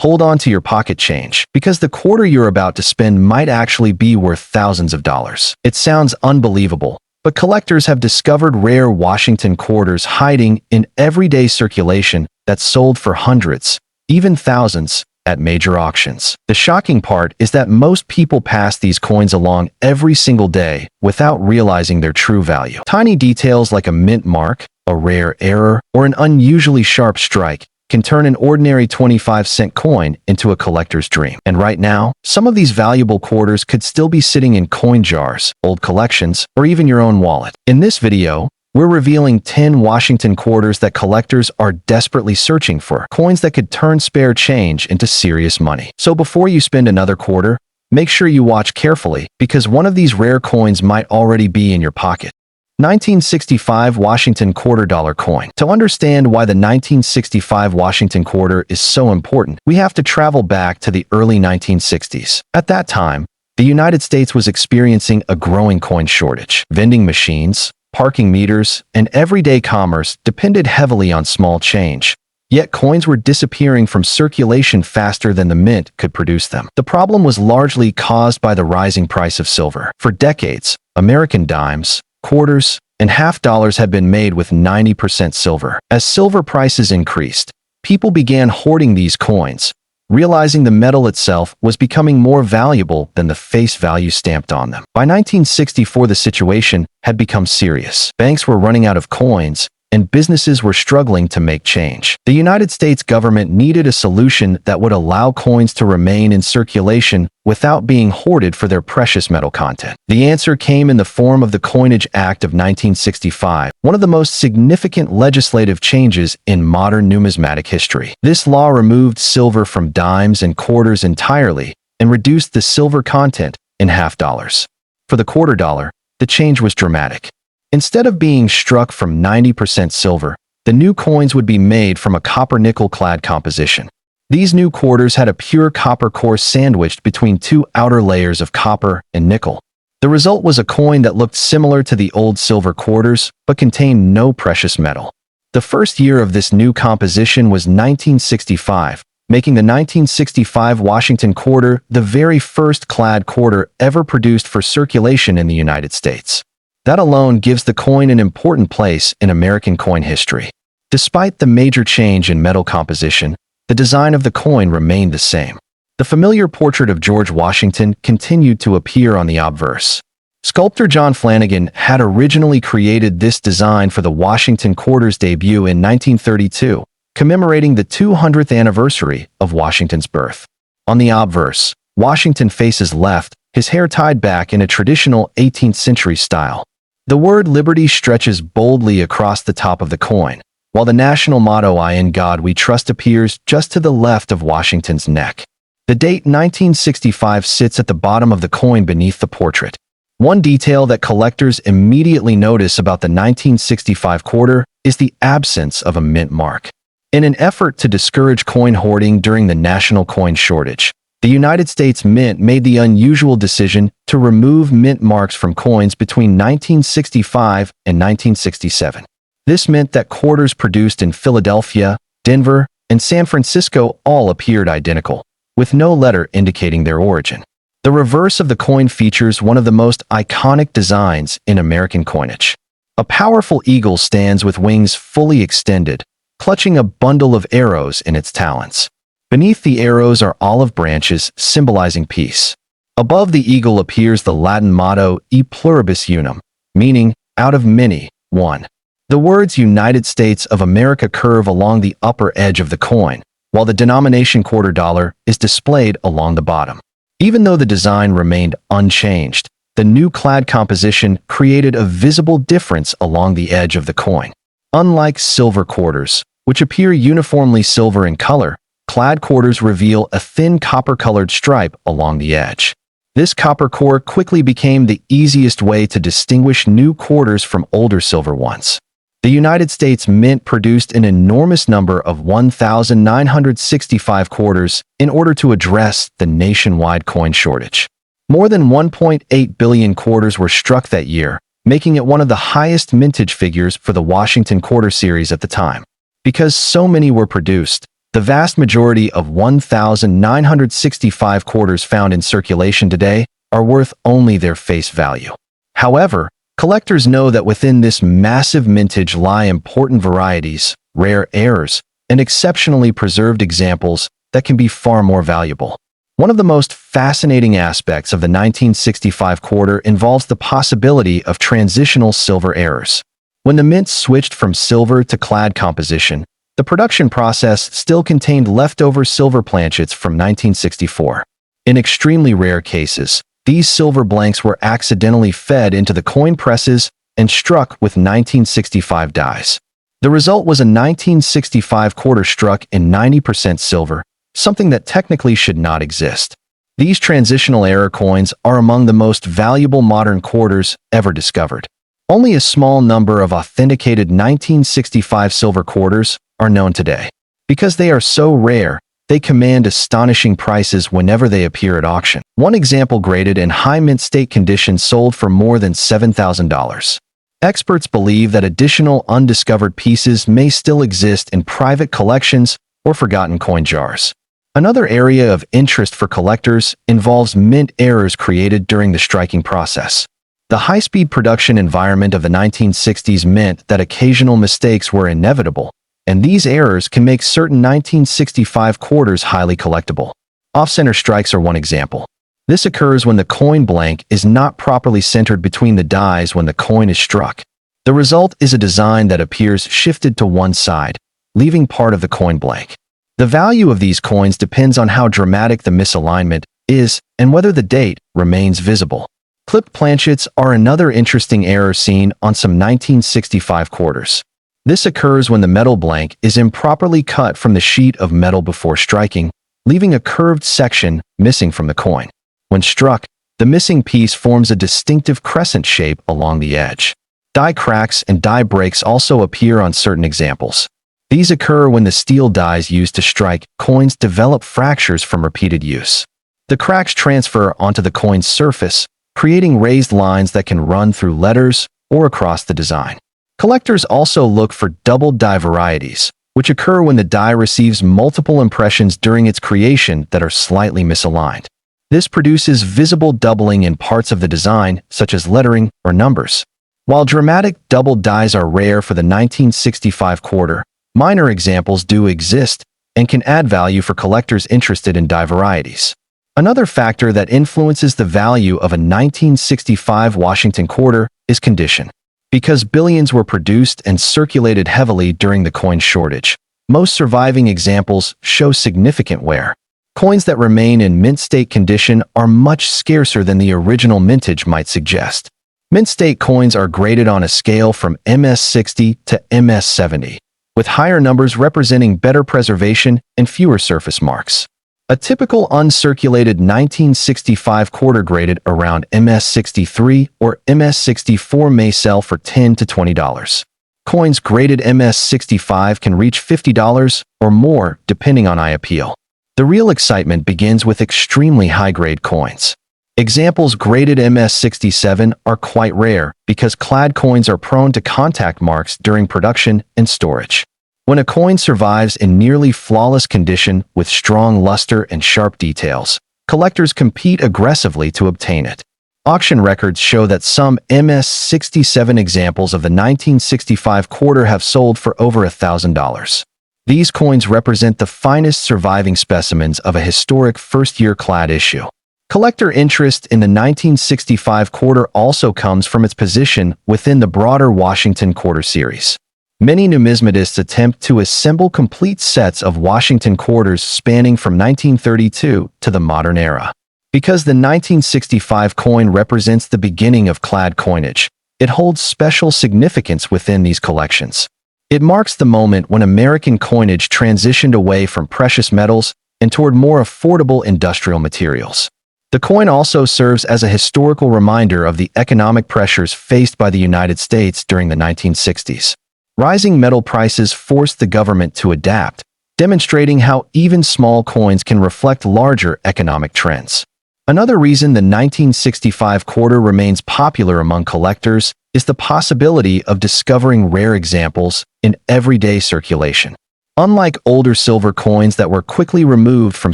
hold on to your pocket change, because the quarter you're about to spend might actually be worth thousands of dollars. It sounds unbelievable, but collectors have discovered rare Washington quarters hiding in everyday circulation that sold for hundreds, even thousands, at major auctions. The shocking part is that most people pass these coins along every single day without realizing their true value. Tiny details like a mint mark, a rare error, or an unusually sharp strike can turn an ordinary 25-cent coin into a collector's dream. And right now, some of these valuable quarters could still be sitting in coin jars, old collections, or even your own wallet. In this video, we're revealing 10 Washington quarters that collectors are desperately searching for, coins that could turn spare change into serious money. So before you spend another quarter, make sure you watch carefully, because one of these rare coins might already be in your pocket. 1965 Washington quarter-dollar coin. To understand why the 1965 Washington quarter is so important, we have to travel back to the early 1960s. At that time, the United States was experiencing a growing coin shortage. Vending machines, parking meters, and everyday commerce depended heavily on small change. Yet coins were disappearing from circulation faster than the mint could produce them. The problem was largely caused by the rising price of silver. For decades, American dimes, quarters, and half dollars had been made with 90% silver. As silver prices increased, people began hoarding these coins, realizing the metal itself was becoming more valuable than the face value stamped on them. By 1964, the situation had become serious. Banks were running out of coins, and businesses were struggling to make change. The United States government needed a solution that would allow coins to remain in circulation without being hoarded for their precious metal content. The answer came in the form of the Coinage Act of 1965, one of the most significant legislative changes in modern numismatic history. This law removed silver from dimes and quarters entirely and reduced the silver content in half dollars. For the quarter dollar, the change was dramatic. Instead of being struck from 90% silver, the new coins would be made from a copper-nickel clad composition. These new quarters had a pure copper core sandwiched between two outer layers of copper and nickel. The result was a coin that looked similar to the old silver quarters, but contained no precious metal. The first year of this new composition was 1965, making the 1965 Washington quarter the very first clad quarter ever produced for circulation in the United States. That alone gives the coin an important place in American coin history. Despite the major change in metal composition, the design of the coin remained the same. The familiar portrait of George Washington continued to appear on the obverse. Sculptor John Flanagan had originally created this design for the Washington quarter's debut in 1932, commemorating the 200th anniversary of Washington's birth. On the obverse, Washington faces left, his hair tied back in a traditional 18th century style. The word liberty stretches boldly across the top of the coin, while the national motto "I in God We Trust" appears just to the left of Washington's neck. The date 1965 sits at the bottom of the coin beneath the portrait. One detail that collectors immediately notice about the 1965 quarter is the absence of a mint mark. In an effort to discourage coin hoarding during the national coin shortage, the United States Mint made the unusual decision to remove mint marks from coins between 1965 and 1967. This meant that quarters produced in Philadelphia, Denver, and San Francisco all appeared identical, with no letter indicating their origin. The reverse of the coin features one of the most iconic designs in American coinage. A powerful eagle stands with wings fully extended, clutching a bundle of arrows in its talons. Beneath the arrows are olive branches symbolizing peace. Above the eagle appears the Latin motto E pluribus unum, meaning out of many, one. The words United States of America curve along the upper edge of the coin, while the denomination quarter dollar is displayed along the bottom. Even though the design remained unchanged, the new clad composition created a visible difference along the edge of the coin. Unlike silver quarters, which appear uniformly silver in color, clad quarters reveal a thin copper-colored stripe along the edge. This copper core quickly became the easiest way to distinguish new quarters from older silver ones. The United States Mint produced an enormous number of 1,965 quarters in order to address the nationwide coin shortage. More than 1.8 billion quarters were struck that year, making it one of the highest mintage figures for the Washington quarter series at the time. Because so many were produced, The vast majority of 1,965 quarters found in circulation today are worth only their face value. However, collectors know that within this massive mintage lie important varieties, rare errors, and exceptionally preserved examples that can be far more valuable. One of the most fascinating aspects of the 1965 quarter involves the possibility of transitional silver errors. When the mint switched from silver to clad composition, the production process still contained leftover silver planchets from 1964. In extremely rare cases, these silver blanks were accidentally fed into the coin presses and struck with 1965 dies. The result was a 1965 quarter struck in 90% silver, something that technically should not exist. These transitional error coins are among the most valuable modern quarters ever discovered. Only a small number of authenticated 1965 silver quarters are known today. Because they are so rare, they command astonishing prices whenever they appear at auction. One example graded in high mint state condition sold for more than $7,000. Experts believe that additional undiscovered pieces may still exist in private collections or forgotten coin jars. Another area of interest for collectors involves mint errors created during the striking process. The high-speed production environment of the 1960s meant that occasional mistakes were inevitable, and these errors can make certain 1965 quarters highly collectible. Off-center strikes are one example. This occurs when the coin blank is not properly centered between the dies when the coin is struck. The result is a design that appears shifted to one side, leaving part of the coin blank. The value of these coins depends on how dramatic the misalignment is and whether the date remains visible. Clipped planchets are another interesting error seen on some 1965 quarters. This occurs when the metal blank is improperly cut from the sheet of metal before striking, leaving a curved section missing from the coin. When struck, the missing piece forms a distinctive crescent shape along the edge. Die cracks and die breaks also appear on certain examples. These occur when the steel dies used to strike coins develop fractures from repeated use. The cracks transfer onto the coin's surface, creating raised lines that can run through letters or across the design. Collectors also look for double die varieties, which occur when the die receives multiple impressions during its creation that are slightly misaligned. This produces visible doubling in parts of the design, such as lettering or numbers. While dramatic double dies are rare for the 1965 quarter, minor examples do exist and can add value for collectors interested in die varieties. Another factor that influences the value of a 1965 Washington quarter is condition. Because billions were produced and circulated heavily during the coin shortage, most surviving examples show significant wear. Coins that remain in mint state condition are much scarcer than the original mintage might suggest. Mint state coins are graded on a scale from MS60 to MS70, with higher numbers representing better preservation and fewer surface marks. A typical uncirculated 1965 quarter graded around MS63 or MS64 may sell for $10 to $20. Coins graded MS65 can reach $50 or more depending on eye appeal. The real excitement begins with extremely high-grade coins. Examples graded MS67 are quite rare because clad coins are prone to contact marks during production and storage. When a coin survives in nearly flawless condition with strong luster and sharp details, collectors compete aggressively to obtain it. Auction records show that some MS67 examples of the 1965 quarter have sold for over $1,000. These coins represent the finest surviving specimens of a historic first-year clad issue. Collector interest in the 1965 quarter also comes from its position within the broader Washington quarter series. Many numismatists attempt to assemble complete sets of Washington quarters spanning from 1932 to the modern era. Because the 1965 coin represents the beginning of clad coinage, it holds special significance within these collections. It marks the moment when American coinage transitioned away from precious metals and toward more affordable industrial materials. The coin also serves as a historical reminder of the economic pressures faced by the United States during the 1960s. Rising metal prices forced the government to adapt, demonstrating how even small coins can reflect larger economic trends. Another reason the 1965 quarter remains popular among collectors is the possibility of discovering rare examples in everyday circulation. Unlike older silver coins that were quickly removed from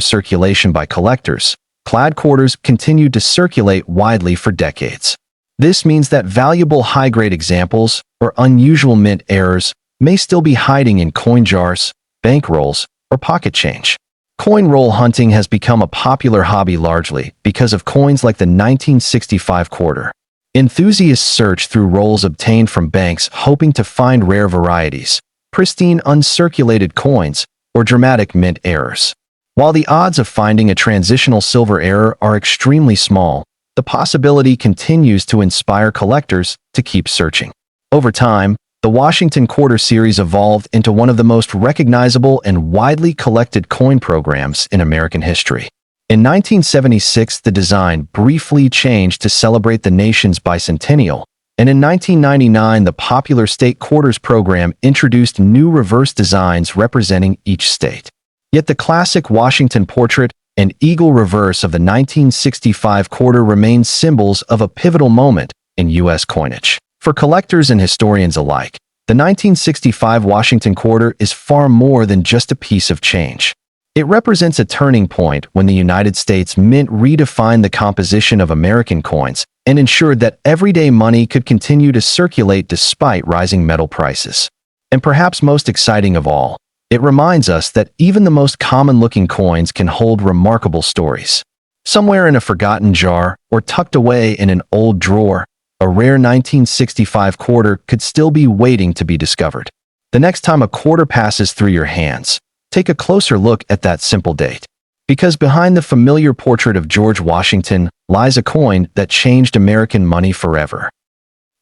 circulation by collectors, clad quarters continued to circulate widely for decades. This means that valuable high-grade examples, or unusual mint errors, may still be hiding in coin jars, bank rolls, or pocket change. Coin roll hunting has become a popular hobby largely because of coins like the 1965 quarter. Enthusiasts search through rolls obtained from banks hoping to find rare varieties, pristine uncirculated coins, or dramatic mint errors. While the odds of finding a transitional silver error are extremely small, the possibility continues to inspire collectors to keep searching. Over time, the Washington Quarter series evolved into one of the most recognizable and widely collected coin programs in American history. In 1976, the design briefly changed to celebrate the nation's bicentennial, and in 1999, the popular state quarters program introduced new reverse designs representing each state. Yet the classic Washington portrait and eagle reverse of the 1965 quarter remain symbols of a pivotal moment in U.S. coinage. For collectors and historians alike, the 1965 Washington quarter is far more than just a piece of change. It represents a turning point when the United States Mint redefined the composition of American coins and ensured that everyday money could continue to circulate despite rising metal prices. And perhaps most exciting of all, it reminds us that even the most common-looking coins can hold remarkable stories. Somewhere in a forgotten jar or tucked away in an old drawer, a rare 1965 quarter could still be waiting to be discovered. The next time a quarter passes through your hands, take a closer look at that simple date. Because behind the familiar portrait of George Washington lies a coin that changed American money forever.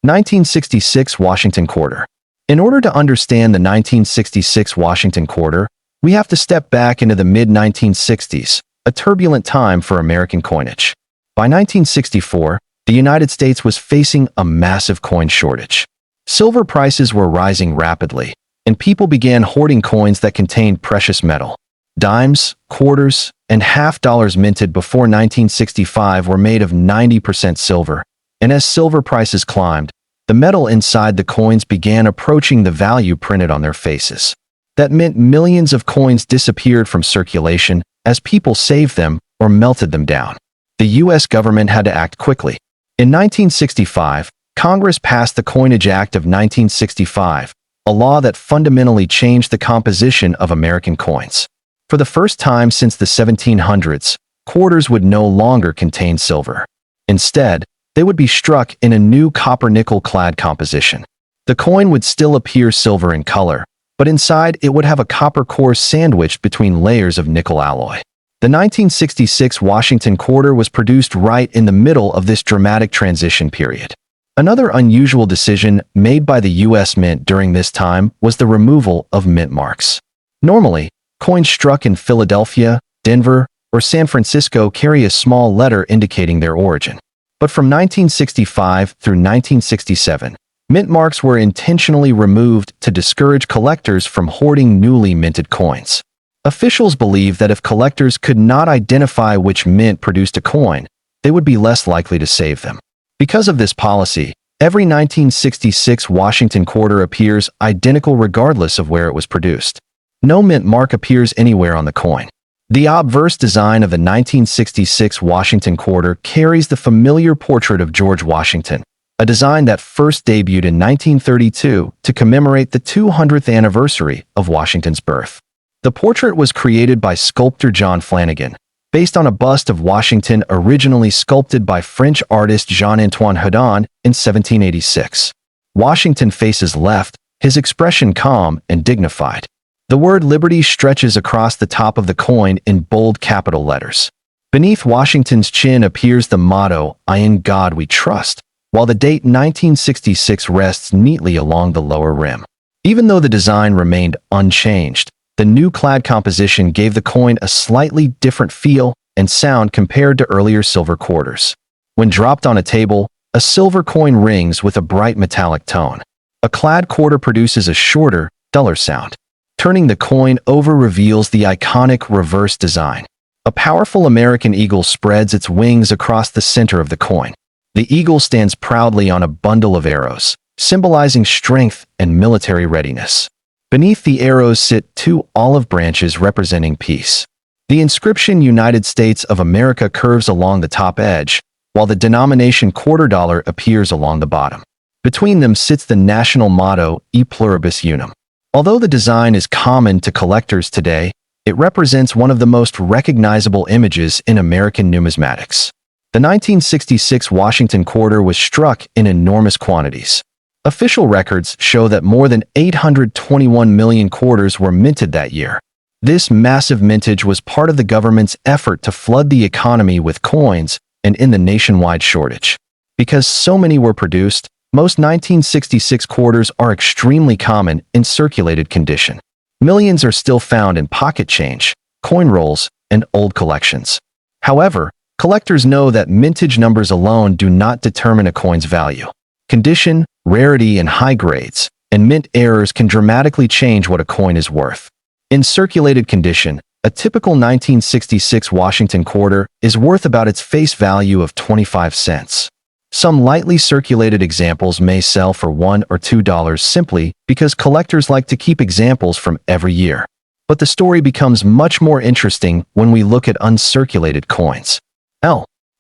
1966 Washington Quarter. In order to understand the 1966 Washington Quarter, we have to step back into the mid-1960s, a turbulent time for American coinage. By 1964, the United States was facing a massive coin shortage. Silver prices were rising rapidly, and people began hoarding coins that contained precious metal. Dimes, quarters, and half-dollars minted before 1965 were made of 90% silver, and as silver prices climbed, the metal inside the coins began approaching the value printed on their faces. That meant millions of coins disappeared from circulation as people saved them or melted them down. The U.S. government had to act quickly. In 1965, Congress passed the Coinage Act of 1965, a law that fundamentally changed the composition of American coins. For the first time since the 1700s, quarters would no longer contain silver. Instead, they would be struck in a new copper-nickel-clad composition. The coin would still appear silver in color, but inside it would have a copper core sandwiched between layers of nickel alloy. The 1966 Washington Quarter was produced right in the middle of this dramatic transition period. Another unusual decision made by the U.S. Mint during this time was the removal of mint marks. Normally, coins struck in Philadelphia, Denver, or San Francisco carry a small letter indicating their origin. But from 1965 through 1967, mint marks were intentionally removed to discourage collectors from hoarding newly minted coins. Officials believed that if collectors could not identify which mint produced a coin, they would be less likely to save them. Because of this policy, every 1966 Washington Quarter appears identical regardless of where it was produced. No mint mark appears anywhere on the coin. The obverse design of the 1966 Washington Quarter carries the familiar portrait of George Washington, a design that first debuted in 1932 to commemorate the 200th anniversary of Washington's birth. The portrait was created by sculptor John Flanagan, based on a bust of Washington originally sculpted by French artist Jean-Antoine Houdon in 1786. Washington faces left, his expression calm and dignified. The word Liberty stretches across the top of the coin in bold capital letters. Beneath Washington's chin appears the motto, "In God We Trust," while the date 1966 rests neatly along the lower rim. Even though the design remained unchanged, the new clad composition gave the coin a slightly different feel and sound compared to earlier silver quarters. When dropped on a table, a silver coin rings with a bright metallic tone. A clad quarter produces a shorter, duller sound. Turning the coin over reveals the iconic reverse design. A powerful American eagle spreads its wings across the center of the coin. The eagle stands proudly on a bundle of arrows, symbolizing strength and military readiness. Beneath the arrows sit two olive branches representing peace. The inscription United States of America curves along the top edge, while the denomination quarter dollar appears along the bottom. Between them sits the national motto, E pluribus unum. Although the design is common to collectors today, it represents one of the most recognizable images in American numismatics. The 1966 Washington quarter was struck in enormous quantities. Official records show that more than 821 million quarters were minted that year. This massive mintage was part of the government's effort to flood the economy with coins and in the nationwide shortage. Because so many were produced, most 1966 quarters are extremely common in circulated condition. Millions are still found in pocket change, coin rolls, and old collections. However, collectors know that mintage numbers alone do not determine a coin's value. Condition, rarity, and high grades, and mint errors can dramatically change what a coin is worth. In circulated condition, a typical 1966 Washington quarter is worth about its face value of 25 cents. Some lightly circulated examples may sell for $1 or $2 simply because collectors like to keep examples from every year. But the story becomes much more interesting when we look at uncirculated coins.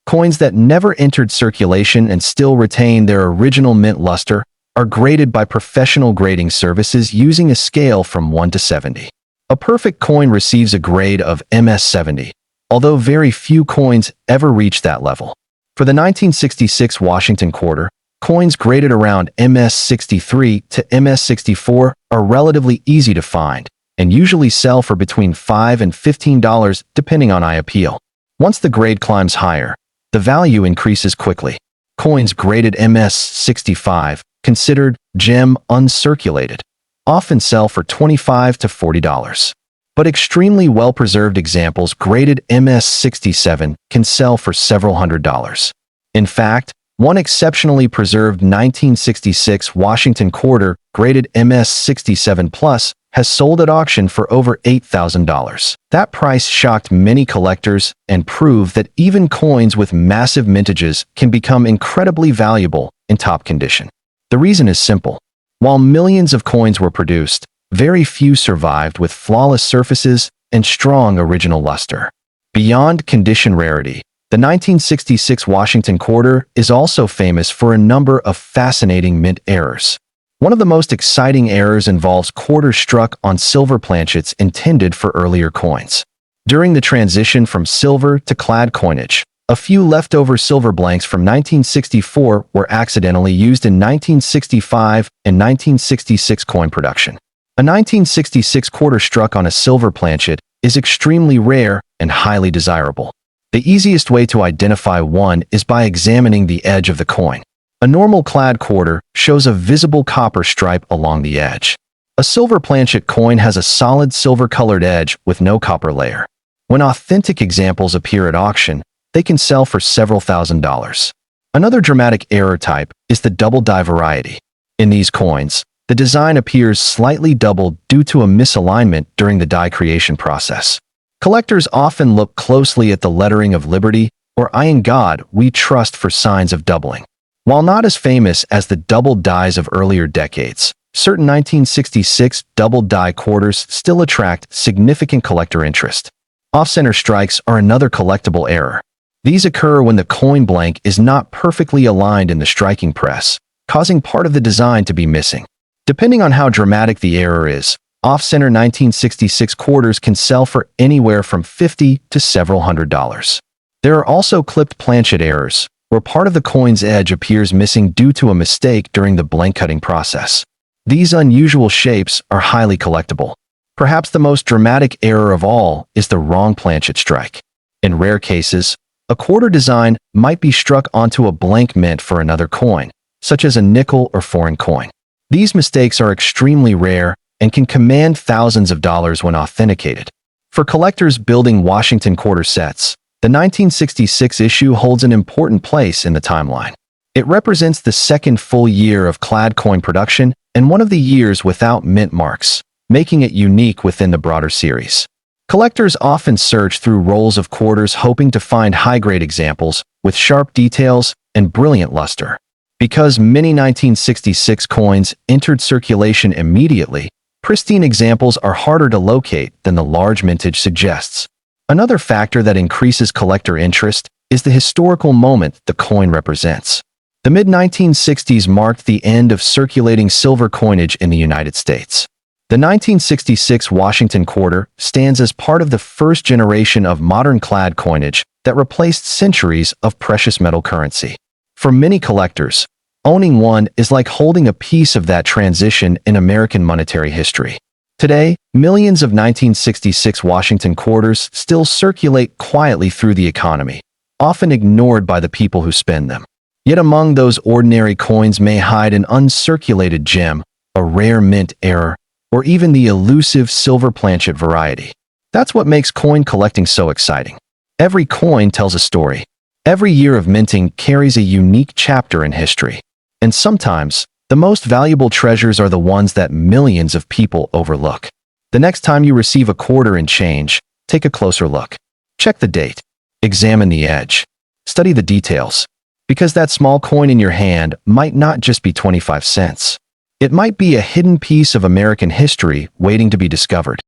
Coins that never entered circulation and still retain their original mint luster are graded by professional grading services using a scale from 1 to 70. A perfect coin receives a grade of MS-70, although very few coins ever reach that level. For the 1966 Washington quarter, coins graded around MS-63 to MS-64 are relatively easy to find and usually sell for between $5 and $15 depending on eye appeal. Once the grade climbs higher, the value increases quickly. Coins graded MS-65, considered gem uncirculated, often sell for $25 to $40. But extremely well-preserved examples graded MS-67 can sell for several $100s. In fact, one exceptionally preserved 1966 Washington quarter graded MS-67 Plus has sold at auction for over $8,000. That price shocked many collectors and proved that even coins with massive mintages can become incredibly valuable in top condition. The reason is simple. While millions of coins were produced, very few survived with flawless surfaces and strong original luster. Beyond condition rarity, the 1966 Washington quarter is also famous for a number of fascinating mint errors. One of the most exciting errors involves quarters struck on silver planchets intended for earlier coins. During the transition from silver to clad coinage, a few leftover silver blanks from 1964 were accidentally used in 1965 and 1966 coin production. A 1966 quarter struck on a silver planchet is extremely rare and highly desirable. The easiest way to identify one is by examining the edge of the coin. A normal clad quarter shows a visible copper stripe along the edge. A silver planchet coin has a solid silver-colored edge with no copper layer. When authentic examples appear at auction, they can sell for several $1,000s. Another dramatic error type is the double die variety. In these coins, the design appears slightly doubled due to a misalignment during the die creation process. Collectors often look closely at the lettering of Liberty or I in God We Trust for signs of doubling. While not as famous as the doubled dies of earlier decades, certain 1966 doubled die quarters still attract significant collector interest. Off-center strikes are another collectible error. These occur when the coin blank is not perfectly aligned in the striking press, causing part of the design to be missing. Depending on how dramatic the error is, off-center 1966 quarters can sell for anywhere from $50 to several $100s. There are also clipped planchet errors, where part of the coin's edge appears missing due to a mistake during the blank cutting process. These unusual shapes are highly collectible. Perhaps the most dramatic error of all is the wrong planchet strike. In rare cases, a quarter design might be struck onto a blank mint for another coin, such as a nickel or foreign coin. These mistakes are extremely rare and can command thousands of dollars when authenticated. For collectors building Washington quarter sets, the 1966 issue holds an important place in the timeline. It represents the second full year of clad coin production and one of the years without mint marks, making it unique within the broader series. Collectors often search through rolls of quarters hoping to find high-grade examples with sharp details and brilliant luster. Because many 1966 coins entered circulation immediately, pristine examples are harder to locate than the large mintage suggests. Another factor that increases collector interest is the historical moment the coin represents. The mid-1960s marked the end of circulating silver coinage in the United States. The 1966 Washington quarter stands as part of the first generation of modern clad coinage that replaced centuries of precious metal currency. For many collectors, owning one is like holding a piece of that transition in American monetary history. Today, millions of 1966 Washington quarters still circulate quietly through the economy, often ignored by the people who spend them. Yet among those ordinary coins may hide an uncirculated gem, a rare mint error, or even the elusive silver planchet variety. That's what makes coin collecting so exciting. Every coin tells a story. Every year of minting carries a unique chapter in history. And sometimes, the most valuable treasures are the ones that millions of people overlook. The next time you receive a quarter in change, take a closer look. Check the date. Examine the edge. Study the details. Because that small coin in your hand might not just be 25 cents. It might be a hidden piece of American history waiting to be discovered.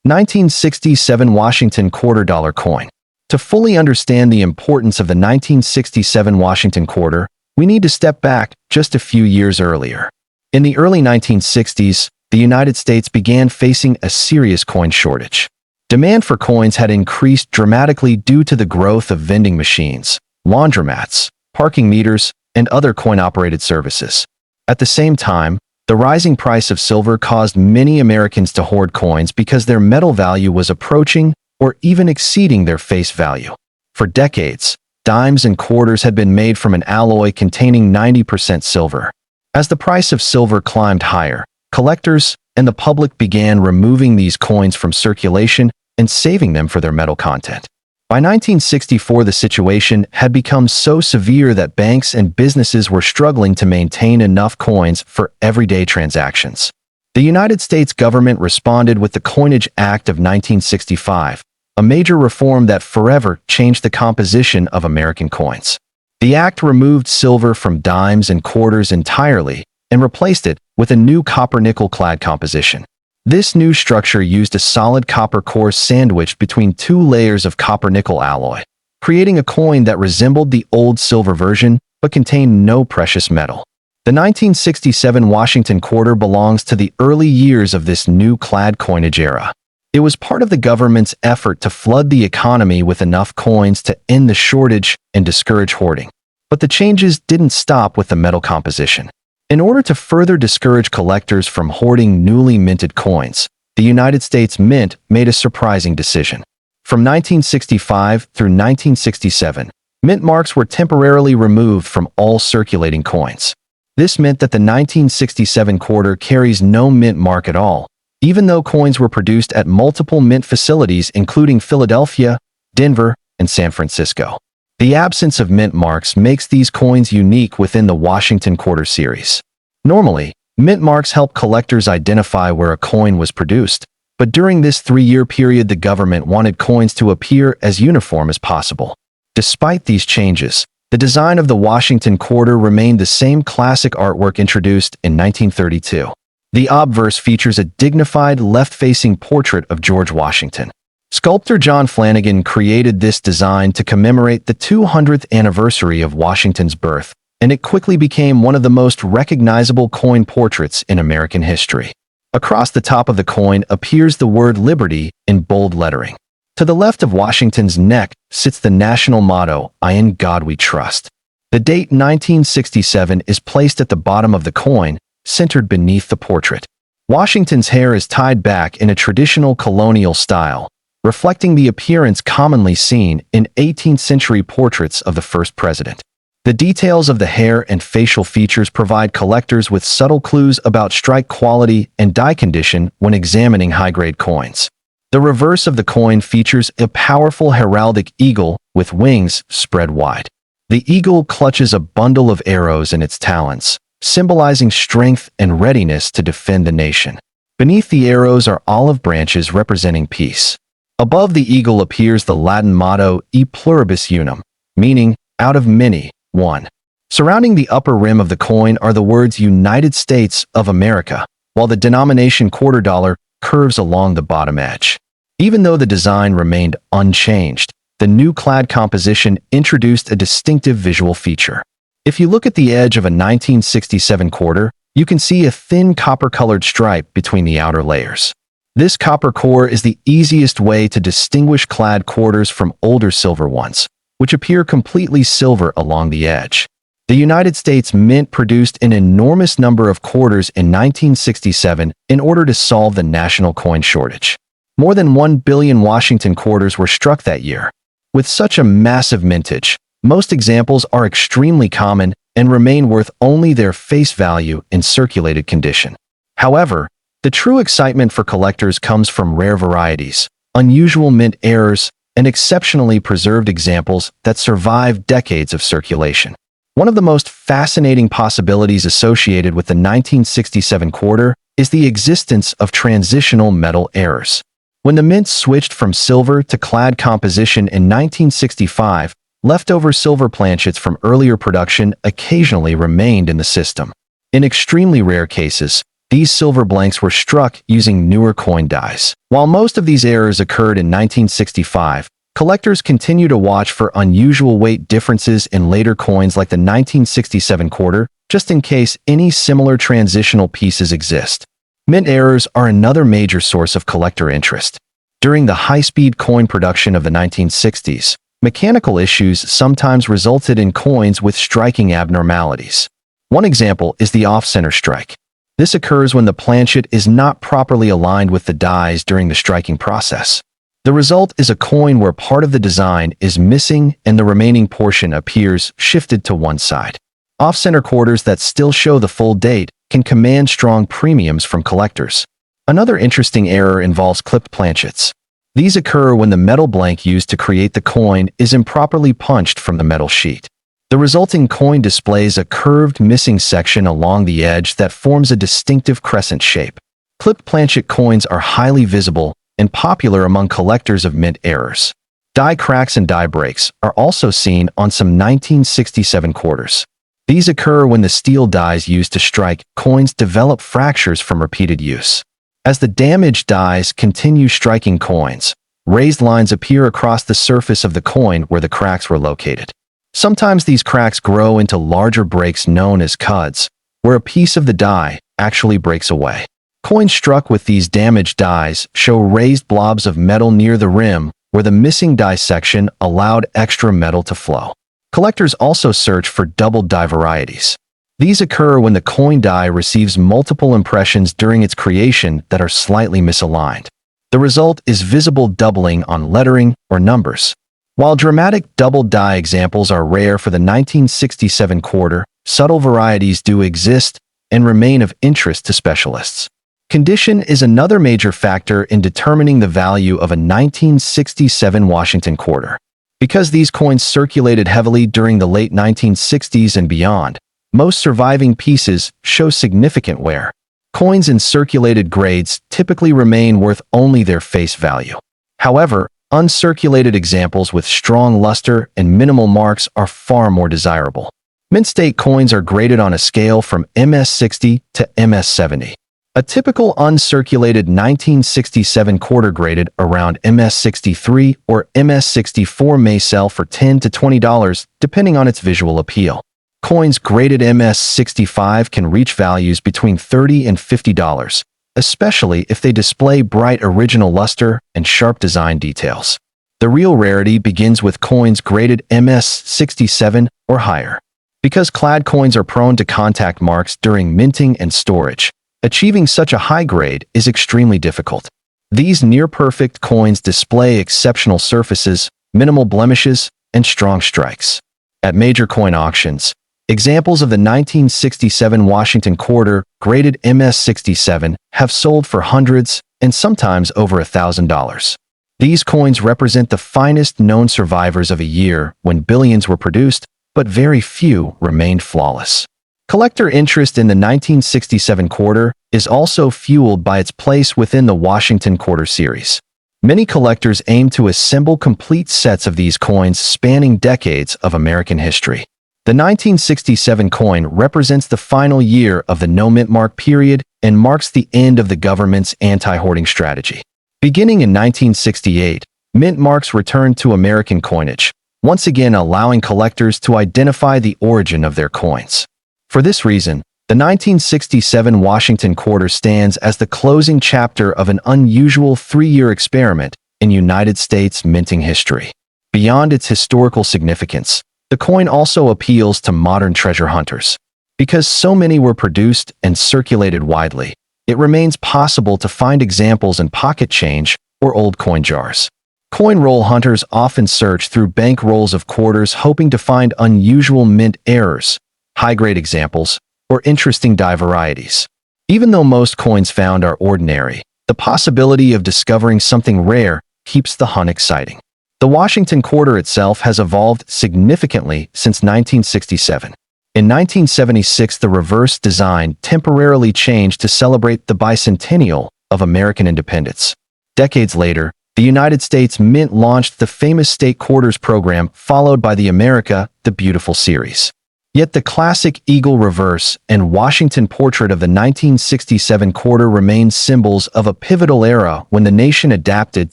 1967 Washington quarter-dollar coin. To fully understand the importance of the 1967 Washington quarter, we need to step back just a few years earlier. In the early 1960s, the United States began facing a serious coin shortage. Demand for coins had increased dramatically due to the growth of vending machines, laundromats, parking meters, and other coin-operated services. At the same time, the rising price of silver caused many Americans to hoard coins because their metal value was approaching or even exceeding their face value. For decades, dimes and quarters had been made from an alloy containing 90% silver. As the price of silver climbed higher, collectors and the public began removing these coins from circulation and saving them for their metal content. By 1964, the situation had become so severe that banks and businesses were struggling to maintain enough coins for everyday transactions. The United States government responded with the Coinage Act of 1965, a major reform that forever changed the composition of American coins. The act removed silver from dimes and quarters entirely and replaced it with a new copper-nickel clad composition. This new structure used a solid copper core sandwiched between two layers of copper-nickel alloy, creating a coin that resembled the old silver version but contained no precious metal. The 1967 Washington quarter belongs to the early years of this new clad coinage era. It was part of the government's effort to flood the economy with enough coins to end the shortage and discourage hoarding. But the changes didn't stop with the metal composition. In order to further discourage collectors from hoarding newly minted coins, the United States Mint made a surprising decision. From 1965 through 1967, mint marks were temporarily removed from all circulating coins. This meant that the 1967 quarter carries no mint mark at all, even though coins were produced at multiple mint facilities including Philadelphia, Denver, and San Francisco. The absence of mint marks makes these coins unique within the Washington quarter series. Normally, mint marks help collectors identify where a coin was produced, but during this 3-year period the government wanted coins to appear as uniform as possible. Despite these changes, the design of the Washington quarter remained the same classic artwork introduced in 1932. The obverse features a dignified left-facing portrait of George Washington. Sculptor John Flanagan created this design to commemorate the 200th anniversary of Washington's birth, and it quickly became one of the most recognizable coin portraits in American history. Across the top of the coin appears the word Liberty in bold lettering. To the left of Washington's neck sits the national motto, "In God We Trust." The date 1967 is placed at the bottom of the coin, centered beneath the portrait. Washington's hair is tied back in a traditional colonial style, reflecting the appearance commonly seen in 18th century portraits of the first president. The details of the hair and facial features provide collectors with subtle clues about strike quality and die condition when examining high-grade coins. The reverse of the coin features a powerful heraldic eagle with wings spread wide. The eagle clutches a bundle of arrows in its talons, symbolizing strength and readiness to defend the nation. Beneath the arrows are olive branches representing peace. Above the eagle appears the Latin motto E pluribus unum, meaning out of many, one. Surrounding the upper rim of the coin are the words United States of America, while the denomination quarter dollar curves along the bottom edge. Even though the design remained unchanged, the new clad composition introduced a distinctive visual feature. If you look at the edge of a 1967 quarter, you can see a thin copper-colored stripe between the outer layers. This copper core is the easiest way to distinguish clad quarters from older silver ones, which appear completely silver along the edge. The United States Mint produced an enormous number of quarters in 1967 in order to solve the national coin shortage. More than 1 billion Washington quarters were struck that year. With such a massive mintage, most examples are extremely common and remain worth only their face value in circulated condition. However, the true excitement for collectors comes from rare varieties, unusual mint errors, and exceptionally preserved examples that survive decades of circulation. One of the most fascinating possibilities associated with the 1967 quarter is the existence of transitional metal errors. When the mint switched from silver to clad composition in 1965, leftover silver planchets from earlier production occasionally remained in the system. In extremely rare cases, these silver blanks were struck using newer coin dies. While most of these errors occurred in 1965, collectors continue to watch for unusual weight differences in later coins like the 1967 quarter, just in case any similar transitional pieces exist. Mint errors are another major source of collector interest. During the high-speed coin production of the 1960s, mechanical issues sometimes resulted in coins with striking abnormalities. One example is the off-center strike. This occurs when the planchet is not properly aligned with the dies during the striking process. The result is a coin where part of the design is missing and the remaining portion appears shifted to one side. Off-center quarters that still show the full date can command strong premiums from collectors. Another interesting error involves clipped planchets. These occur when the metal blank used to create the coin is improperly punched from the metal sheet. The resulting coin displays a curved missing section along the edge that forms a distinctive crescent shape. Clipped planchet coins are highly visible and popular among collectors of mint errors. Die cracks and die breaks are also seen on some 1967 quarters. These occur when the steel dies used to strike coins develop fractures from repeated use. As the damaged dies continue striking coins, raised lines appear across the surface of the coin where the cracks were located. Sometimes these cracks grow into larger breaks known as cuds, where a piece of the die actually breaks away. Coins struck with these damaged dies show raised blobs of metal near the rim where the missing die section allowed extra metal to flow. Collectors also search for double die varieties. These occur when the coin die receives multiple impressions during its creation that are slightly misaligned. The result is visible doubling on lettering or numbers. While dramatic double die examples are rare for the 1967 quarter, subtle varieties do exist and remain of interest to specialists. Condition is another major factor in determining the value of a 1967 Washington quarter. Because these coins circulated heavily during the late 1960s and beyond, most surviving pieces show significant wear. Coins in circulated grades typically remain worth only their face value. However, uncirculated examples with strong luster and minimal marks are far more desirable. Mint state coins are graded on a scale from MS-60 to MS-70. A typical uncirculated 1967 quarter graded around MS-63 or MS-64 may sell for $10 to $20 depending on its visual appeal. Coins graded MS-65 can reach values between $30 and $50, especially if they display bright original luster and sharp design details. The real rarity begins with coins graded MS-67 or higher. Because clad coins are prone to contact marks during minting and storage, achieving such a high grade is extremely difficult. These near-perfect coins display exceptional surfaces, minimal blemishes, and strong strikes. At major coin auctions, examples of the 1967 Washington quarter graded MS-67 have sold for hundreds and sometimes over $1,000. These coins represent the finest known survivors of a year when billions were produced, but very few remained flawless. Collector interest in the 1967 quarter is also fueled by its place within the Washington quarter series. Many collectors aim to assemble complete sets of these coins spanning decades of American history. The 1967 coin represents the final year of the no mint mark period and marks the end of the government's anti-hoarding strategy. Beginning in 1968, mint marks returned to American coinage, once again allowing collectors to identify the origin of their coins. For this reason, the 1967 Washington quarter stands as the closing chapter of an unusual three-year experiment in United States minting history. Beyond its historical significance, the coin also appeals to modern treasure hunters. Because so many were produced and circulated widely, it remains possible to find examples in pocket change or old coin jars. Coin roll hunters often search through bank rolls of quarters hoping to find unusual mint errors, high-grade examples, or interesting die varieties. Even though most coins found are ordinary, the possibility of discovering something rare keeps the hunt exciting. The Washington quarter itself has evolved significantly since 1967. In 1976, the reverse design temporarily changed to celebrate the bicentennial of American independence. Decades later, the United States Mint launched the famous State Quarters program, followed by the America the Beautiful series. Yet the classic eagle reverse and Washington portrait of the 1967 quarter remain symbols of a pivotal era when the nation adapted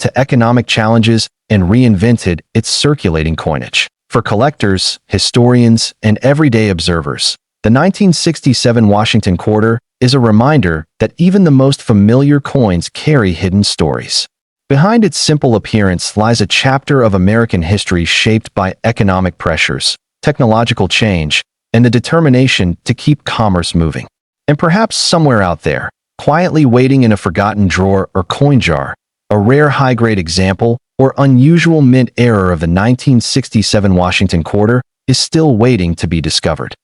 to economic challenges and reinvented its circulating coinage. For collectors, historians, and everyday observers, the 1967 Washington quarter is a reminder that even the most familiar coins carry hidden stories. Behind its simple appearance lies a chapter of American history shaped by economic pressures, technological change, and the determination to keep commerce moving. And perhaps somewhere out there, quietly waiting in a forgotten drawer or coin jar, a rare high-grade example or unusual mint error of the 1967 Washington quarter is still waiting to be discovered.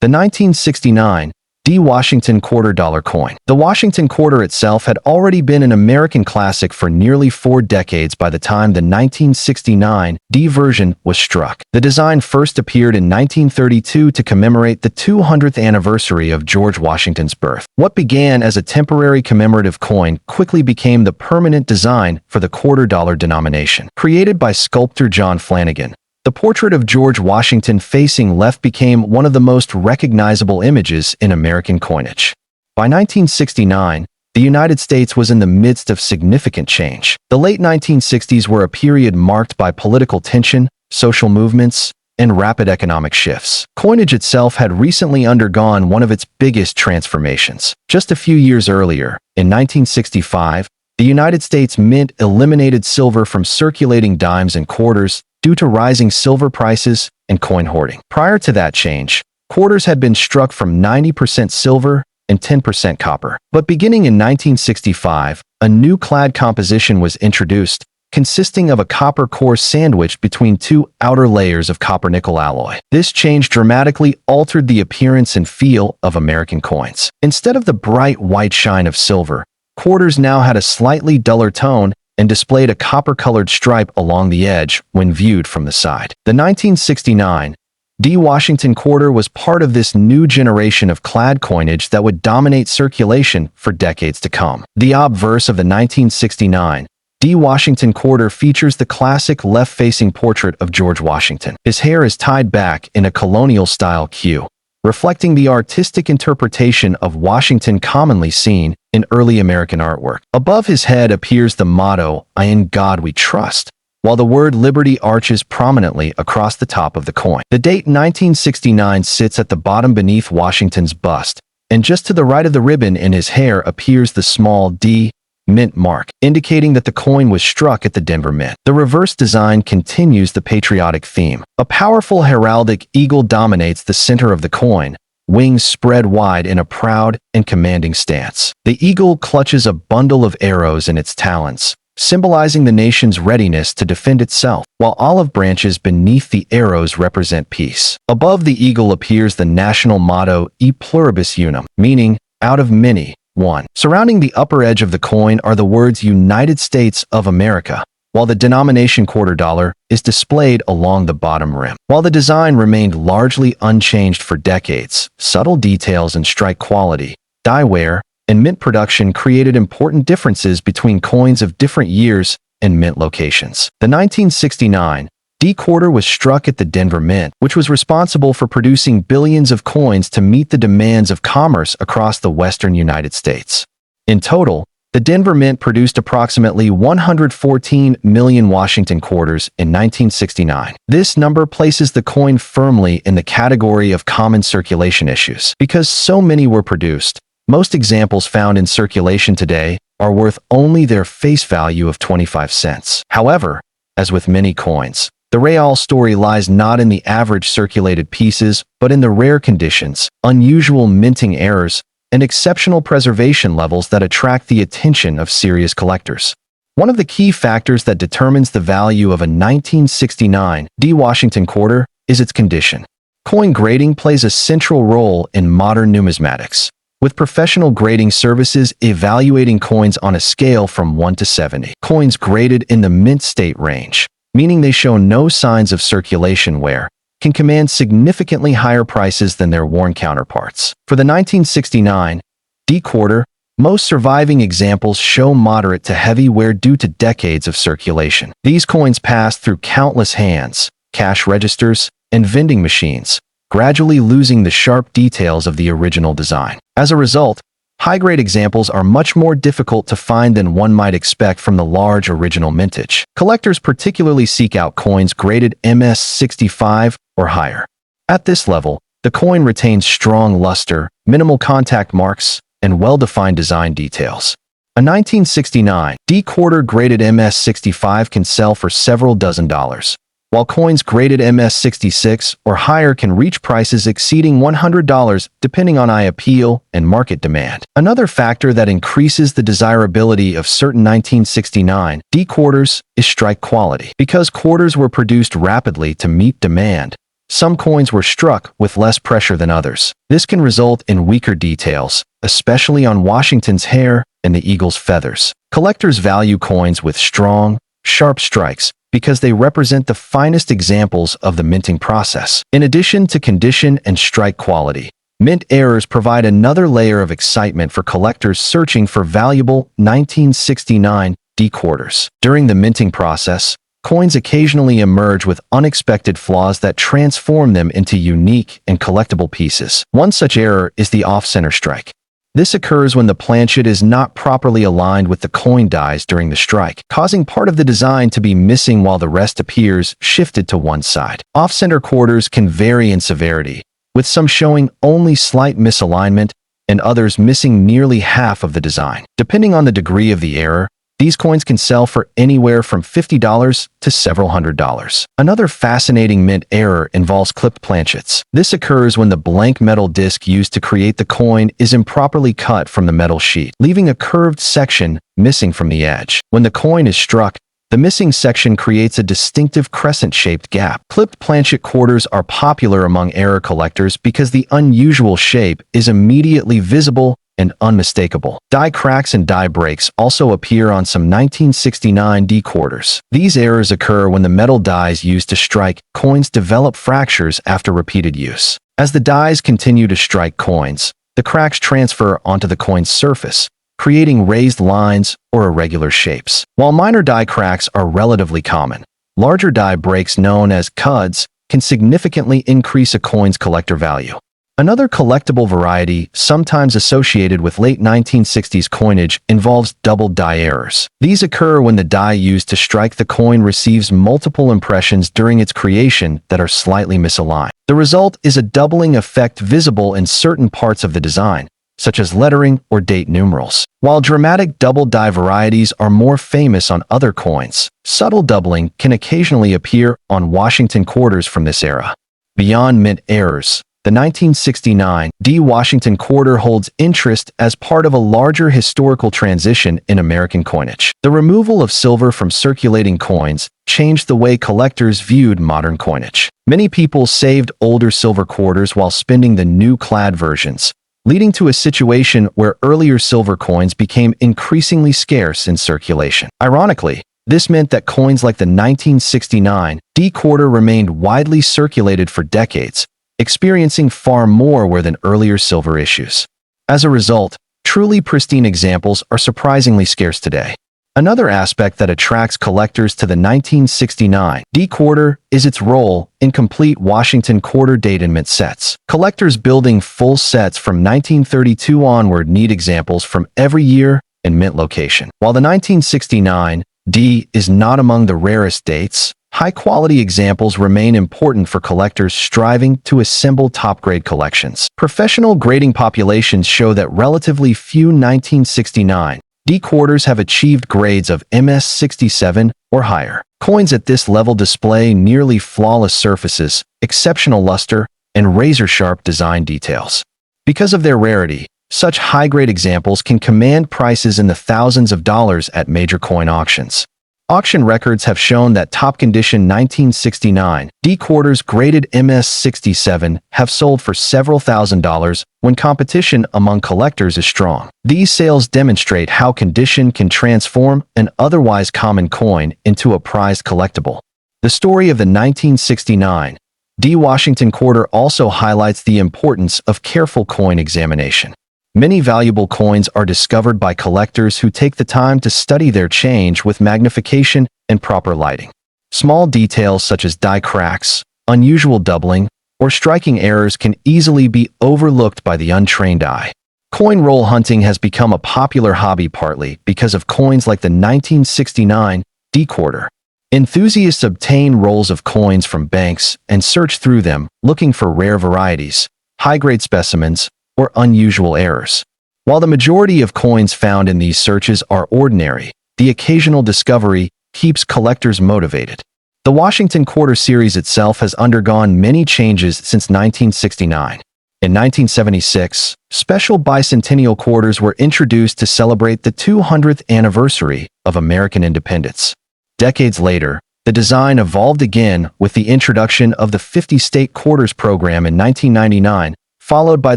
The 1969 D Washington quarter dollar coin. The Washington quarter itself had already been an American classic for nearly 4 decades by the time the 1969 D version was struck. The design first appeared in 1932 to commemorate the 200th anniversary of George Washington's birth. What began as a temporary commemorative coin quickly became the permanent design for the quarter dollar denomination. Created by sculptor John Flanagan, the portrait of George Washington facing left became one of the most recognizable images in American coinage. By 1969, the United States was in the midst of significant change. The late 1960s were a period marked by political tension, social movements, and rapid economic shifts. Coinage itself had recently undergone one of its biggest transformations. Just a few years earlier, in 1965, the United States Mint eliminated silver from circulating dimes and quarters due to rising silver prices and coin hoarding. Prior to that change, quarters had been struck from 90% silver and 10% copper. But beginning in 1965, a new clad composition was introduced, consisting of a copper core sandwiched between 2 outer layers of copper-nickel alloy. This change dramatically altered the appearance and feel of American coins. Instead of the bright white shine of silver, quarters now had a slightly duller tone and displayed a copper-colored stripe along the edge when viewed from the side. The 1969 D Washington quarter was part of this new generation of clad coinage that would dominate circulation for decades to come. The obverse of the 1969 D Washington quarter features the classic left-facing portrait of George Washington. His hair is tied back in a colonial-style queue, reflecting the artistic interpretation of Washington commonly seen in early American artwork. Above his head appears the motto, "In God We Trust," while the word liberty arches prominently across the top of the coin. The date 1969 sits at the bottom beneath Washington's bust, and just to the right of the ribbon in his hair appears the small D mint mark, indicating that the coin was struck at the Denver Mint. The reverse design continues the patriotic theme. A powerful heraldic eagle dominates the center of the coin, wings spread wide in a proud and commanding stance. The eagle clutches a bundle of arrows in its talons, symbolizing the nation's readiness to defend itself, while olive branches beneath the arrows represent peace. Above the eagle appears the national motto E pluribus unum, meaning out of many, one. Surrounding the upper edge of the coin are the words United States of America, while the denomination quarter dollar is displayed along the bottom rim. While the design remained largely unchanged for decades, subtle details in strike quality, die wear, and mint production created important differences between coins of different years and mint locations. The 1969 D-quarter was struck at the Denver Mint, which was responsible for producing billions of coins to meet the demands of commerce across the western United States. In total, the Denver Mint produced approximately 114 million Washington quarters in 1969. This number places the coin firmly in the category of common circulation issues. Because so many were produced, most examples found in circulation today are worth only their face value of 25 cents. However, as with many coins, the real story lies not in the average circulated pieces, but in the rare conditions, unusual minting errors, and exceptional preservation levels that attract the attention of serious collectors. One of the key factors that determines the value of a 1969 D Washington quarter is its condition. Coin grading plays a central role in modern numismatics, with professional grading services evaluating coins on a scale from 1 to 70. Coins graded in the mint state range, meaning they show no signs of circulation wear, can command significantly higher prices than their worn counterparts. For the 1969 D quarter, most surviving examples show moderate to heavy wear due to decades of circulation. These coins passed through countless hands, cash registers, and vending machines, gradually losing the sharp details of the original design. As a result, high-grade examples are much more difficult to find than one might expect from the large original mintage. Collectors particularly seek out coins graded MS65 or higher. At this level, the coin retains strong luster, minimal contact marks, and well-defined design details. A 1969 D quarter graded MS65 can sell for several dozen dollars, while coins graded MS66 or higher can reach prices exceeding $100 depending on eye appeal and market demand. Another factor that increases the desirability of certain 1969 D quarters is strike quality. Because quarters were produced rapidly to meet demand, some coins were struck with less pressure than others. This can result in weaker details, especially on Washington's hair and the eagle's feathers. Collectors value coins with strong, sharp strikes because they represent the finest examples of the minting process. In addition to condition and strike quality, mint errors provide another layer of excitement for collectors searching for valuable 1969 D quarters. During the minting process, coins occasionally emerge with unexpected flaws that transform them into unique and collectible pieces. One such error is the off-center strike. This occurs when the planchet is not properly aligned with the coin dies during the strike, causing part of the design to be missing while the rest appears shifted to one side. Off-center quarters can vary in severity, with some showing only slight misalignment and others missing nearly half of the design. Depending on the degree of the error, these coins can sell for anywhere from $50 to several $100s. Another fascinating mint error involves clipped planchets. This occurs when the blank metal disc used to create the coin is improperly cut from the metal sheet, leaving a curved section missing from the edge. When the coin is struck, the missing section creates a distinctive crescent-shaped gap. Clipped planchet quarters are popular among error collectors because the unusual shape is immediately visible and unmistakable. Die cracks and die breaks also appear on some 1969 D quarters. These errors occur when the metal dies used to strike coins develop fractures after repeated use. As the dies continue to strike coins, the cracks transfer onto the coin's surface, creating raised lines or irregular shapes. While minor die cracks are relatively common, larger die breaks known as cuds can significantly increase a coin's collector value. Another collectible variety, sometimes associated with late 1960s coinage, involves double die errors. These occur when the die used to strike the coin receives multiple impressions during its creation that are slightly misaligned. The result is a doubling effect visible in certain parts of the design, such as lettering or date numerals. While dramatic double die varieties are more famous on other coins, subtle doubling can occasionally appear on Washington quarters from this era. Beyond mint errors, the 1969 D Washington quarter holds interest as part of a larger historical transition in American coinage. The removal of silver from circulating coins changed the way collectors viewed modern coinage. Many people saved older silver quarters while spending the new clad versions, leading to a situation where earlier silver coins became increasingly scarce in circulation. Ironically, this meant that coins like the 1969 D quarter remained widely circulated for decades, experiencing far more wear than earlier silver issues. As a result, truly pristine examples are surprisingly scarce today. Another aspect that attracts collectors to the 1969 D quarter is its role in complete Washington quarter date and mint sets. Collectors building full sets from 1932 onward need examples from every year and mint location. While the 1969 D is not among the rarest dates, high-quality examples remain important for collectors striving to assemble top-grade collections. Professional grading populations show that relatively few 1969 D quarters have achieved grades of MS67 or higher. Coins at this level display nearly flawless surfaces, exceptional luster, and razor-sharp design details. Because of their rarity, such high-grade examples can command prices in the thousands of dollars at major coin auctions. Auction records have shown that top-condition 1969 D quarters graded MS67 have sold for several $1,000s when competition among collectors is strong. These sales demonstrate how condition can transform an otherwise common coin into a prized collectible. The story of the 1969 D Washington quarter also highlights the importance of careful coin examination. Many valuable coins are discovered by collectors who take the time to study their change with magnification and proper lighting. Small details such as die cracks, unusual doubling, or striking errors can easily be overlooked by the untrained eye. Coin roll hunting has become a popular hobby partly because of coins like the 1969 D quarter. Enthusiasts obtain rolls of coins from banks and search through them, looking for rare varieties, high-grade specimens, or unusual errors. While the majority of coins found in these searches are ordinary, the occasional discovery keeps collectors motivated. The Washington Quarter series itself has undergone many changes since 1969. In 1976, special bicentennial quarters were introduced to celebrate the 200th anniversary of American independence. Decades later, the design evolved again with the introduction of the 50-state quarters program in 1999, followed by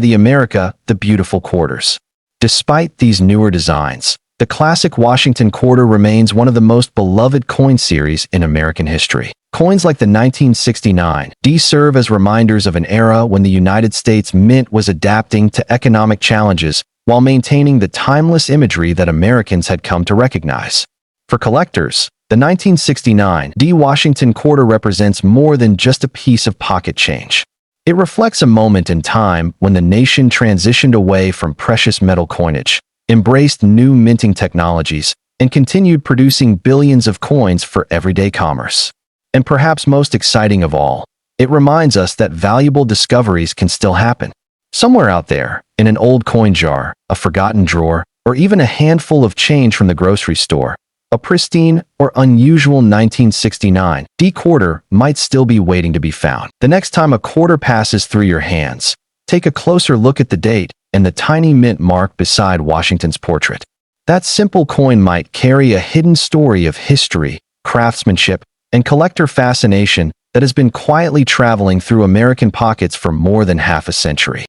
the America the Beautiful quarters. Despite these newer designs, the classic Washington quarter remains one of the most beloved coin series in American history. Coins like the 1969 D serve as reminders of an era when the United States Mint was adapting to economic challenges while maintaining the timeless imagery that Americans had come to recognize. For collectors, the 1969 D Washington quarter represents more than just a piece of pocket change. It reflects a moment in time when the nation transitioned away from precious metal coinage, embraced new minting technologies, and continued producing billions of coins for everyday commerce. And perhaps most exciting of all, it reminds us that valuable discoveries can still happen. Somewhere out there, in an old coin jar, a forgotten drawer, or even a handful of change from the grocery store, a pristine or unusual 1969 D quarter might still be waiting to be found. The next time a quarter passes through your hands, take a closer look at the date and the tiny mint mark beside Washington's portrait. That simple coin might carry a hidden story of history, craftsmanship, and collector fascination that has been quietly traveling through American pockets for more than half a century.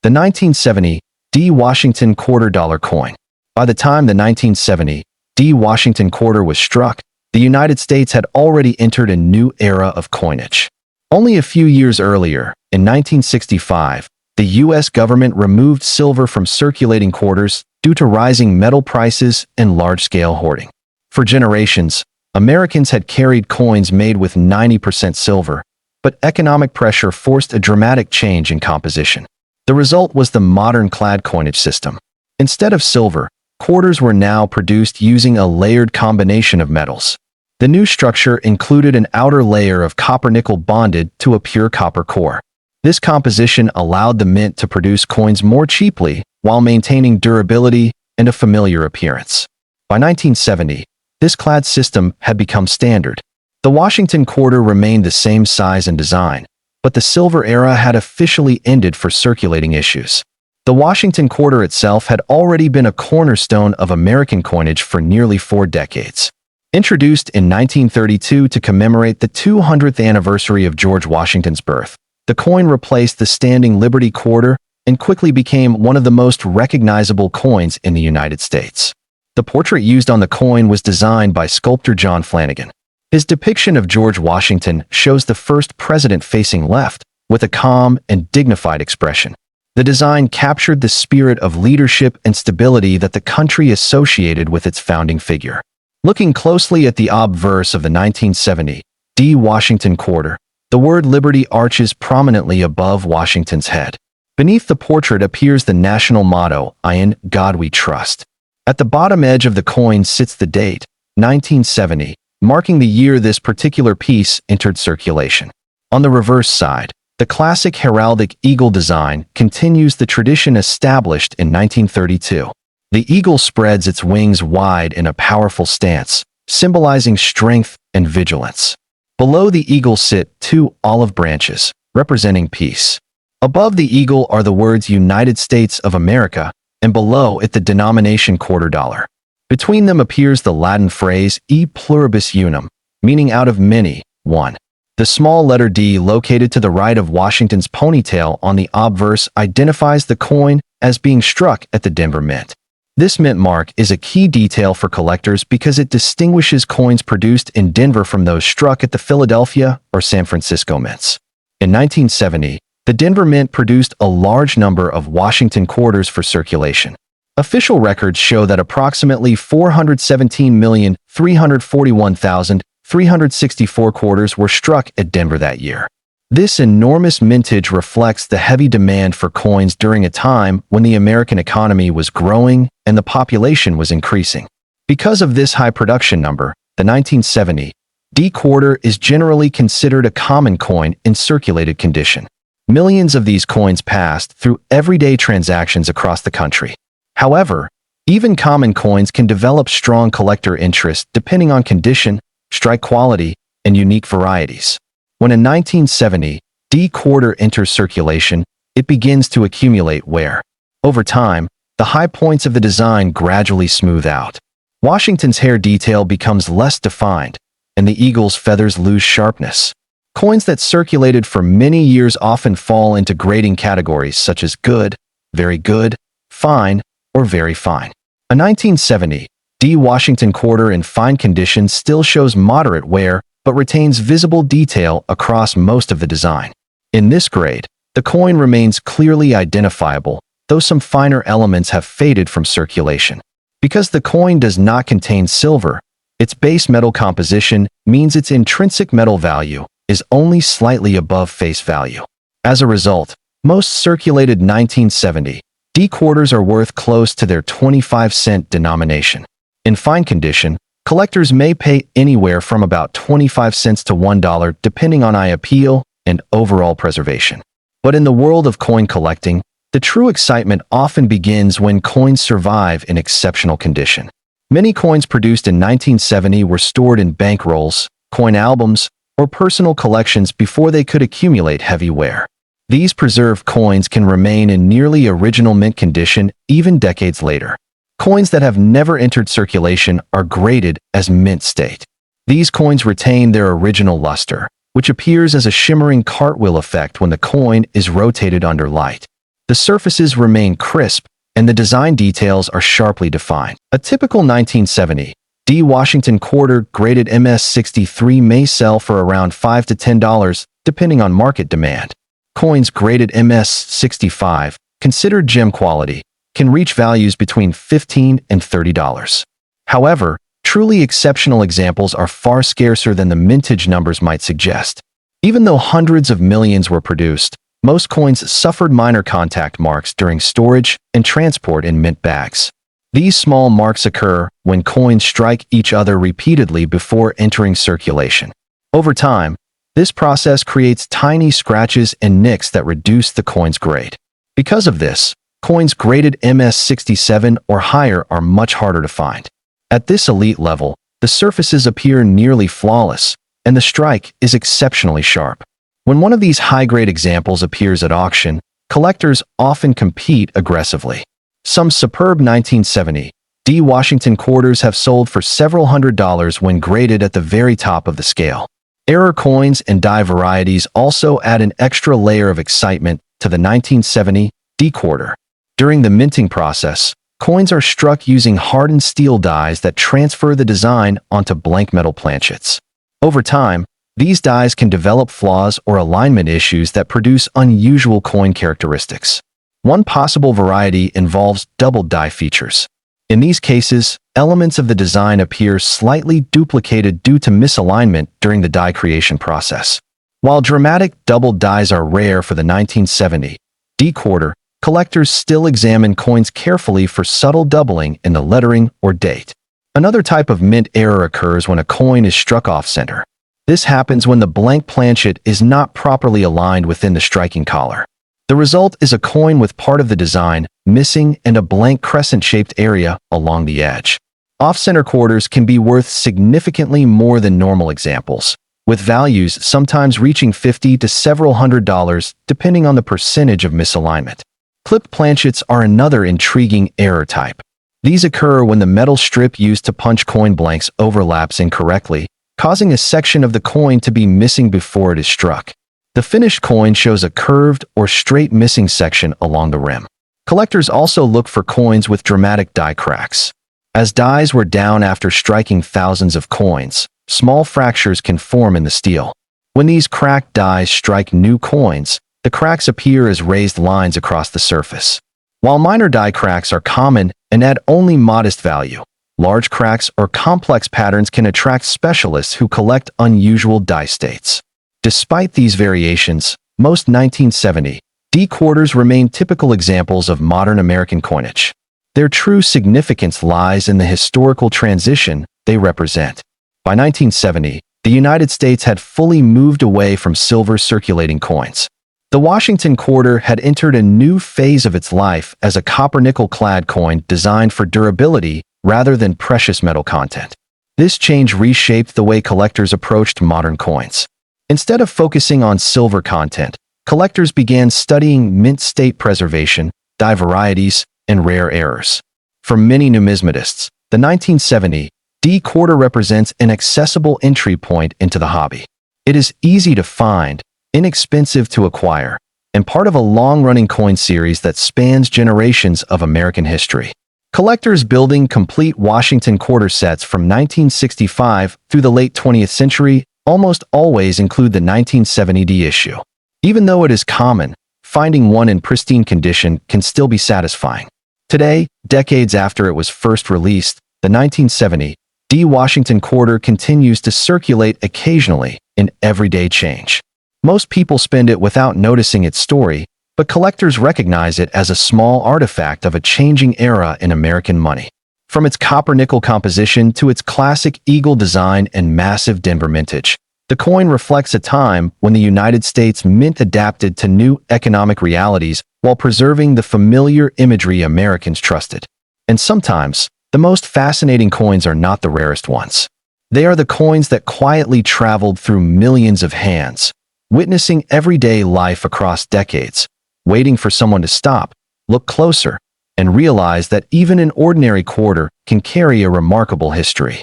The 1970 D Washington quarter dollar coin. By the time the 1970 D Washington quarter was struck, the United States had already entered a new era of coinage. Only a few years earlier, in 1965, the U.S. government removed silver from circulating quarters due to rising metal prices and large-scale hoarding. For generations, Americans had carried coins made with 90% silver, but economic pressure forced a dramatic change in composition. The result was the modern clad coinage system. Instead of silver, quarters were now produced using a layered combination of metals. The new structure included an outer layer of copper-nickel bonded to a pure copper core. This composition allowed the mint to produce coins more cheaply while maintaining durability and a familiar appearance. By 1970, this clad system had become standard. The Washington quarter remained the same size and design, but the silver era had officially ended for circulating issues. The Washington quarter itself had already been a cornerstone of American coinage for nearly 4 decades. Introduced in 1932 to commemorate the 200th anniversary of George Washington's birth, the coin replaced the standing Liberty quarter and quickly became one of the most recognizable coins in the United States. The portrait used on the coin was designed by sculptor John Flanagan. His depiction of George Washington shows the first president facing left, with a calm and dignified expression. The design captured the spirit of leadership and stability that the country associated with its founding figure. Looking closely at the obverse of the 1970 D Washington quarter, the word Liberty arches prominently above Washington's head. Beneath the portrait appears the national motto, "In God We Trust." At the bottom edge of the coin sits the date, 1970, marking the year this particular piece entered circulation. On the reverse side, the classic heraldic eagle design continues the tradition established in 1932. The eagle spreads its wings wide in a powerful stance, symbolizing strength and vigilance. Below the eagle sit two olive branches, representing peace. Above the eagle are the words United States of America, and below it the denomination quarter dollar. Between them appears the Latin phrase e pluribus unum, meaning out of many, one. The small letter D located to the right of Washington's ponytail on the obverse identifies the coin as being struck at the Denver Mint. This mint mark is a key detail for collectors because it distinguishes coins produced in Denver from those struck at the Philadelphia or San Francisco mints. In 1970, the Denver Mint produced a large number of Washington quarters for circulation. Official records show that approximately 417,341,364 quarters were struck at Denver that year. This enormous mintage reflects the heavy demand for coins during a time when the American economy was growing and the population was increasing. Because of this high production number, the 1970 D quarter is generally considered a common coin in circulated condition. Millions of these coins passed through everyday transactions across the country. However, even common coins can develop strong collector interest depending on condition, strike quality, and unique varieties. When a 1970 D quarter enters circulation, it begins to accumulate wear. Over time, the high points of the design gradually smooth out. Washington's hair detail becomes less defined, and the eagle's feathers lose sharpness. Coins that circulated for many years often fall into grading categories such as good, very good, fine, or very fine. A 1970 D Washington quarter in fine condition still shows moderate wear but retains visible detail across most of the design. In this grade, the coin remains clearly identifiable, though some finer elements have faded from circulation. Because the coin does not contain silver, its base metal composition means its intrinsic metal value is only slightly above face value. As a result, most circulated 1970 D quarters are worth close to their 25-cent denomination. In fine condition, collectors may pay anywhere from about 25 cents to $1 depending on eye appeal and overall preservation. But in the world of coin collecting, the true excitement often begins when coins survive in exceptional condition. Many coins produced in 1970 were stored in bankrolls, coin albums, or personal collections before they could accumulate heavy wear. These preserved coins can remain in nearly original mint condition even decades later. Coins that have never entered circulation are graded as mint state. These coins retain their original luster, which appears as a shimmering cartwheel effect when the coin is rotated under light. The surfaces remain crisp, and the design details are sharply defined. A typical 1970 D Washington quarter graded MS-63 may sell for around $5 to $10, depending on market demand. Coins graded MS-65, considered gem quality, can reach values between $15 and $30. However, truly exceptional examples are far scarcer than the mintage numbers might suggest. Even though hundreds of millions were produced, most coins suffered minor contact marks during storage and transport in mint bags. These small marks occur when coins strike each other repeatedly before entering circulation. Over time, this process creates tiny scratches and nicks that reduce the coin's grade. Because of this, coins graded MS-67 or higher are much harder to find. At this elite level, the surfaces appear nearly flawless, and the strike is exceptionally sharp. When one of these high-grade examples appears at auction, collectors often compete aggressively. Some superb 1970 D Washington quarters have sold for several $100s when graded at the very top of the scale. Error coins and die varieties also add an extra layer of excitement to the 1970 D quarter. During the minting process, coins are struck using hardened steel dies that transfer the design onto blank metal planchets. Over time, these dies can develop flaws or alignment issues that produce unusual coin characteristics. One possible variety involves double die features. In these cases, elements of the design appear slightly duplicated due to misalignment during the die creation process. While dramatic double dies are rare for the 1970 D quarter, collectors still examine coins carefully for subtle doubling in the lettering or date. Another type of mint error occurs when a coin is struck off-center. This happens when the blank planchet is not properly aligned within the striking collar. The result is a coin with part of the design missing and a blank crescent-shaped area along the edge. Off-center quarters can be worth significantly more than normal examples, with values sometimes reaching $50 to several $100 depending on the percentage of misalignment. Clipped planchets are another intriguing error type. These occur when the metal strip used to punch coin blanks overlaps incorrectly, causing a section of the coin to be missing before it is struck. The finished coin shows a curved or straight missing section along the rim. Collectors also look for coins with dramatic die cracks. As dies wear down after striking thousands of coins, small fractures can form in the steel. When these cracked dies strike new coins, the cracks appear as raised lines across the surface. While minor die cracks are common and add only modest value, large cracks or complex patterns can attract specialists who collect unusual die states. Despite these variations, most 1970 D quarters remain typical examples of modern American coinage. Their true significance lies in the historical transition they represent. By 1970, the United States had fully moved away from silver circulating coins. The Washington quarter had entered a new phase of its life as a copper-nickel clad coin designed for durability rather than precious metal content. This change reshaped the way collectors approached modern coins. Instead of focusing on silver content, collectors began studying mint state preservation, die varieties, and rare errors. For many numismatists, the 1970 D quarter represents an accessible entry point into the hobby. It is easy to find, inexpensive to acquire, and part of a long-running coin series that spans generations of American history. Collectors building complete Washington quarter sets from 1965 through the late 20th century almost always include the 1970 D issue. Even though it is common, finding one in pristine condition can still be satisfying. Today, decades after it was first released, the 1970 D Washington quarter continues to circulate occasionally in everyday change. Most people spend it without noticing its story, but collectors recognize it as a small artifact of a changing era in American money. From its copper-nickel composition to its classic eagle design and massive Denver mintage, the coin reflects a time when the United States Mint adapted to new economic realities while preserving the familiar imagery Americans trusted. And sometimes, the most fascinating coins are not the rarest ones. They are the coins that quietly traveled through millions of hands, witnessing everyday life across decades, waiting for someone to stop, look closer, and realize that even an ordinary quarter can carry a remarkable history.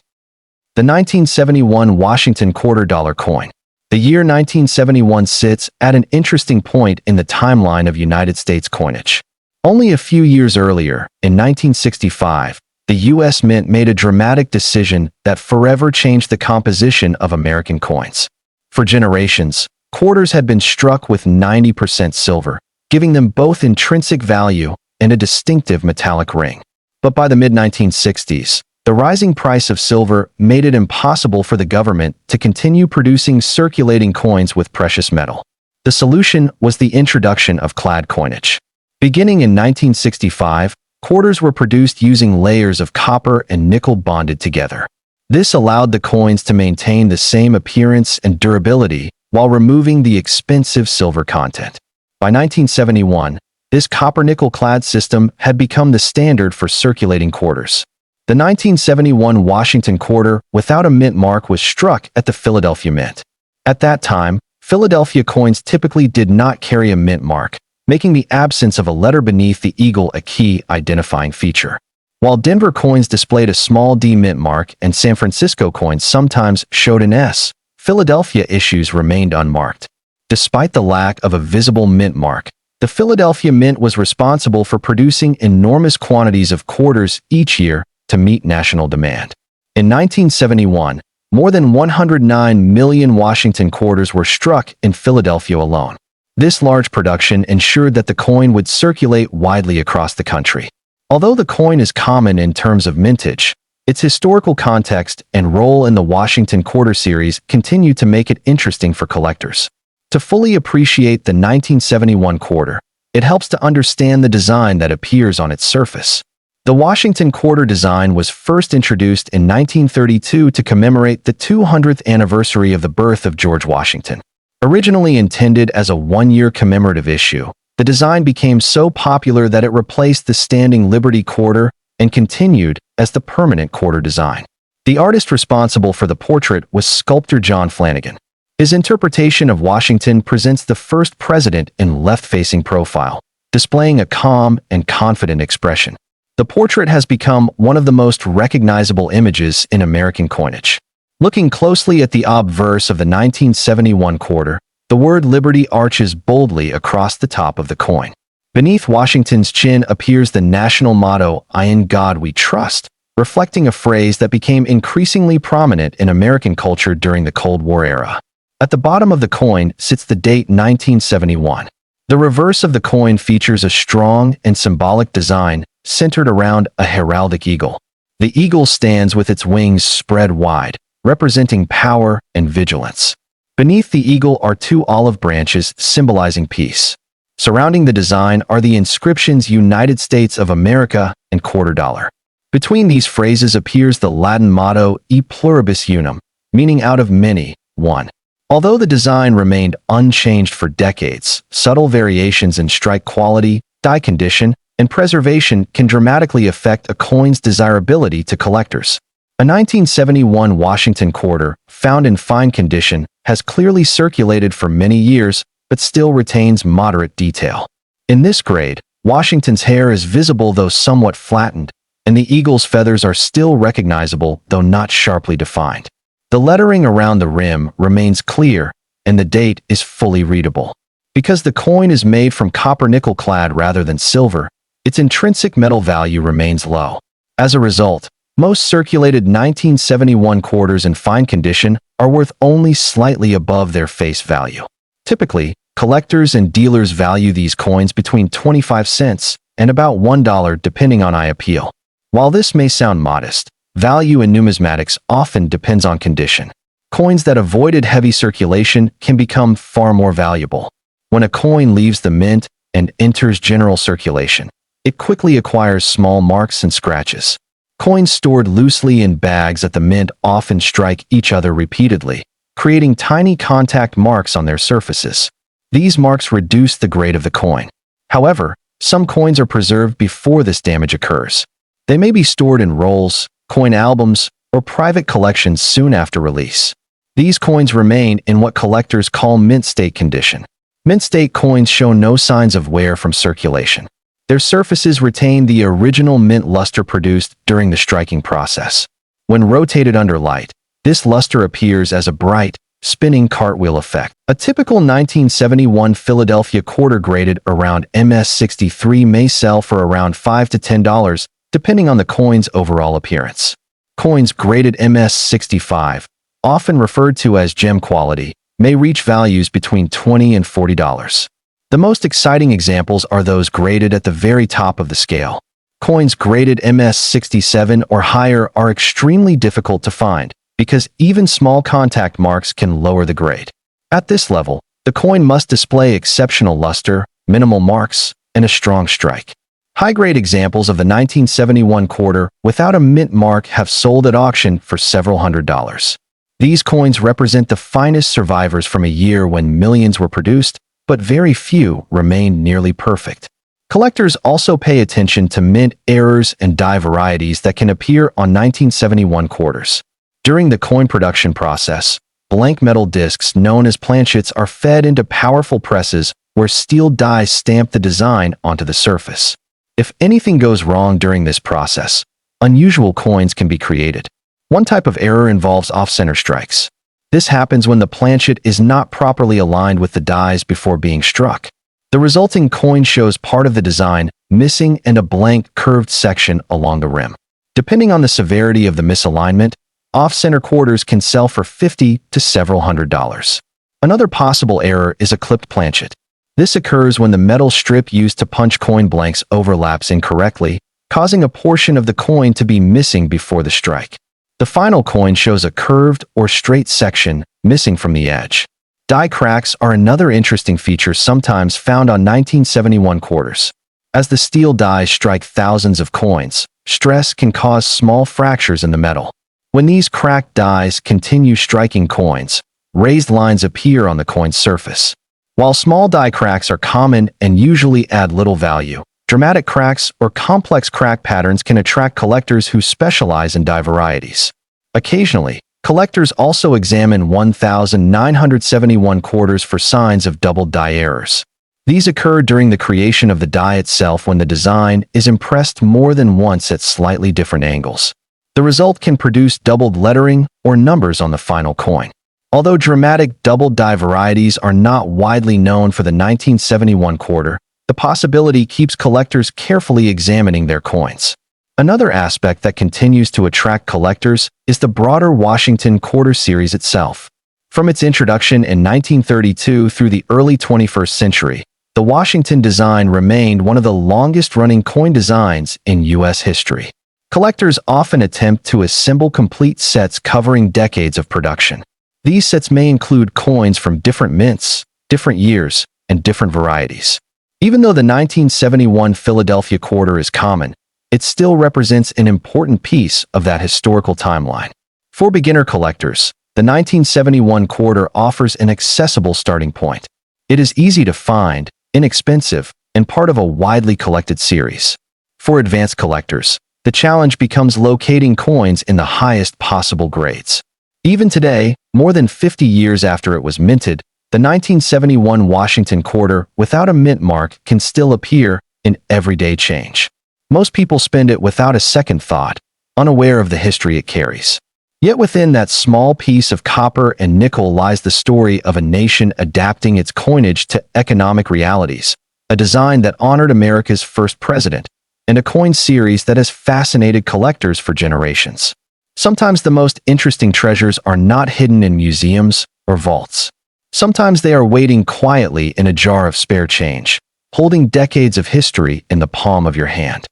The 1971 Washington quarter dollar coin. The year 1971 sits at an interesting point in the timeline of United States coinage. Only a few years earlier, in 1965, the U.S. Mint made a dramatic decision that forever changed the composition of American coins. For generations, quarters had been struck with 90% silver, giving them both intrinsic value and a distinctive metallic ring. But by the mid-1960s, the rising price of silver made it impossible for the government to continue producing circulating coins with precious metal. The solution was the introduction of clad coinage. Beginning in 1965, quarters were produced using layers of copper and nickel bonded together. This allowed the coins to maintain the same appearance and durability while removing the expensive silver content. By 1971, this copper-nickel clad system had become the standard for circulating quarters. The 1971 Washington quarter without a mint mark was struck at the Philadelphia Mint. At that time, Philadelphia coins typically did not carry a mint mark, making the absence of a letter beneath the eagle a key identifying feature. While Denver coins displayed a small D mint mark and San Francisco coins sometimes showed an S, Philadelphia issues remained unmarked. Despite the lack of a visible mint mark, the Philadelphia Mint was responsible for producing enormous quantities of quarters each year to meet national demand. In 1971, more than 109 million Washington quarters were struck in Philadelphia alone. This large production ensured that the coin would circulate widely across the country. Although the coin is common in terms of mintage, its historical context and role in the Washington Quarter series continue to make it interesting for collectors. To fully appreciate the 1971 quarter, it helps to understand the design that appears on its surface. The Washington Quarter design was first introduced in 1932 to commemorate the 200th anniversary of the birth of George Washington. Originally intended as a one-year commemorative issue, the design became so popular that it replaced the standing Liberty Quarter and continued as the permanent quarter design. The artist responsible for the portrait was sculptor John Flanagan. His interpretation of Washington presents the first president in left-facing profile, displaying a calm and confident expression. The portrait has become one of the most recognizable images in American coinage. Looking closely at the obverse of the 1971 quarter, the word Liberty arches boldly across the top of the coin. Beneath Washington's chin appears the national motto, "In God We Trust," reflecting a phrase that became increasingly prominent in American culture during the Cold War era. At the bottom of the coin sits the date 1971. The reverse of the coin features a strong and symbolic design centered around a heraldic eagle. The eagle stands with its wings spread wide, representing power and vigilance. Beneath the eagle are two olive branches symbolizing peace. Surrounding the design are the inscriptions United States of America and quarter dollar. Between these phrases appears the Latin motto E pluribus unum, meaning out of many, one. Although the design remained unchanged for decades, subtle variations in strike quality, die condition, and preservation can dramatically affect a coin's desirability to collectors. A 1971 Washington quarter, found in fine condition, has clearly circulated for many years, but still retains moderate detail. In this grade, Washington's hair is visible though somewhat flattened, and the eagle's feathers are still recognizable though not sharply defined. The lettering around the rim remains clear, and the date is fully readable. Because the coin is made from copper nickel clad rather than silver, its intrinsic metal value remains low. As a result, most circulated 1971 quarters in fine condition are worth only slightly above their face value. Typically, collectors and dealers value these coins between 25 cents and about $1 depending on eye appeal. While this may sound modest, value in numismatics often depends on condition. Coins that avoided heavy circulation can become far more valuable. When a coin leaves the mint and enters general circulation, it quickly acquires small marks and scratches. Coins stored loosely in bags at the mint often strike each other repeatedly, creating tiny contact marks on their surfaces. These marks reduce the grade of the coin. However, some coins are preserved before this damage occurs. They may be stored in rolls, coin albums, or private collections soon after release. These coins remain in what collectors call mint state condition. Mint state coins show no signs of wear from circulation. Their surfaces retain the original mint luster produced during the striking process. When rotated under light, this luster appears as a bright, spinning cartwheel effect. A typical 1971 Philadelphia quarter graded around MS63 may sell for around $5 to $10, depending on the coin's overall appearance. Coins graded MS65, often referred to as gem quality, may reach values between $20 and $40. The most exciting examples are those graded at the very top of the scale. Coins graded MS67 or higher are extremely difficult to find, because even small contact marks can lower the grade. At this level, the coin must display exceptional luster, minimal marks, and a strong strike. High-grade examples of the 1971 quarter without a mint mark have sold at auction for several $100s. These coins represent the finest survivors from a year when millions were produced, but very few remained nearly perfect. Collectors also pay attention to mint errors and die varieties that can appear on 1971 quarters. During the coin production process, blank metal discs known as planchets are fed into powerful presses where steel dies stamp the design onto the surface. If anything goes wrong during this process, unusual coins can be created. One type of error involves off-center strikes. This happens when the planchet is not properly aligned with the dies before being struck. The resulting coin shows part of the design missing and a blank curved section along the rim. Depending on the severity of the misalignment, off-center quarters can sell for $50 to several $100s. Another possible error is a clipped planchet. This occurs when the metal strip used to punch coin blanks overlaps incorrectly, causing a portion of the coin to be missing before the strike. The final coin shows a curved or straight section missing from the edge. Die cracks are another interesting feature sometimes found on 1971 quarters. As the steel dies strike thousands of coins, stress can cause small fractures in the metal. When these cracked dies continue striking coins, raised lines appear on the coin's surface. While small die cracks are common and usually add little value, dramatic cracks or complex crack patterns can attract collectors who specialize in die varieties. Occasionally, collectors also examine 1971 quarters for signs of double die errors. These occur during the creation of the die itself when the design is impressed more than once at slightly different angles. The result can produce doubled lettering or numbers on the final coin. Although dramatic double die varieties are not widely known for the 1971 quarter, the possibility keeps collectors carefully examining their coins. Another aspect that continues to attract collectors is the broader Washington quarter series itself. From its introduction in 1932 through the early 21st century, the Washington design remained one of the longest-running coin designs in U.S. history. Collectors often attempt to assemble complete sets covering decades of production. These sets may include coins from different mints, different years, and different varieties. Even though the 1971 Philadelphia quarter is common, it still represents an important piece of that historical timeline. For beginner collectors, the 1971 quarter offers an accessible starting point. It is easy to find, inexpensive, and part of a widely collected series. For advanced collectors, the challenge becomes locating coins in the highest possible grades. Even today, more than 50 years after it was minted, the 1971 Washington quarter without a mint mark can still appear in everyday change. Most people spend it without a second thought, unaware of the history it carries. Yet within that small piece of copper and nickel lies the story of a nation adapting its coinage to economic realities, a design that honored America's first president, and a coin series that has fascinated collectors for generations. Sometimes the most interesting treasures are not hidden in museums or vaults. Sometimes they are waiting quietly in a jar of spare change, holding decades of history in the palm of your hand.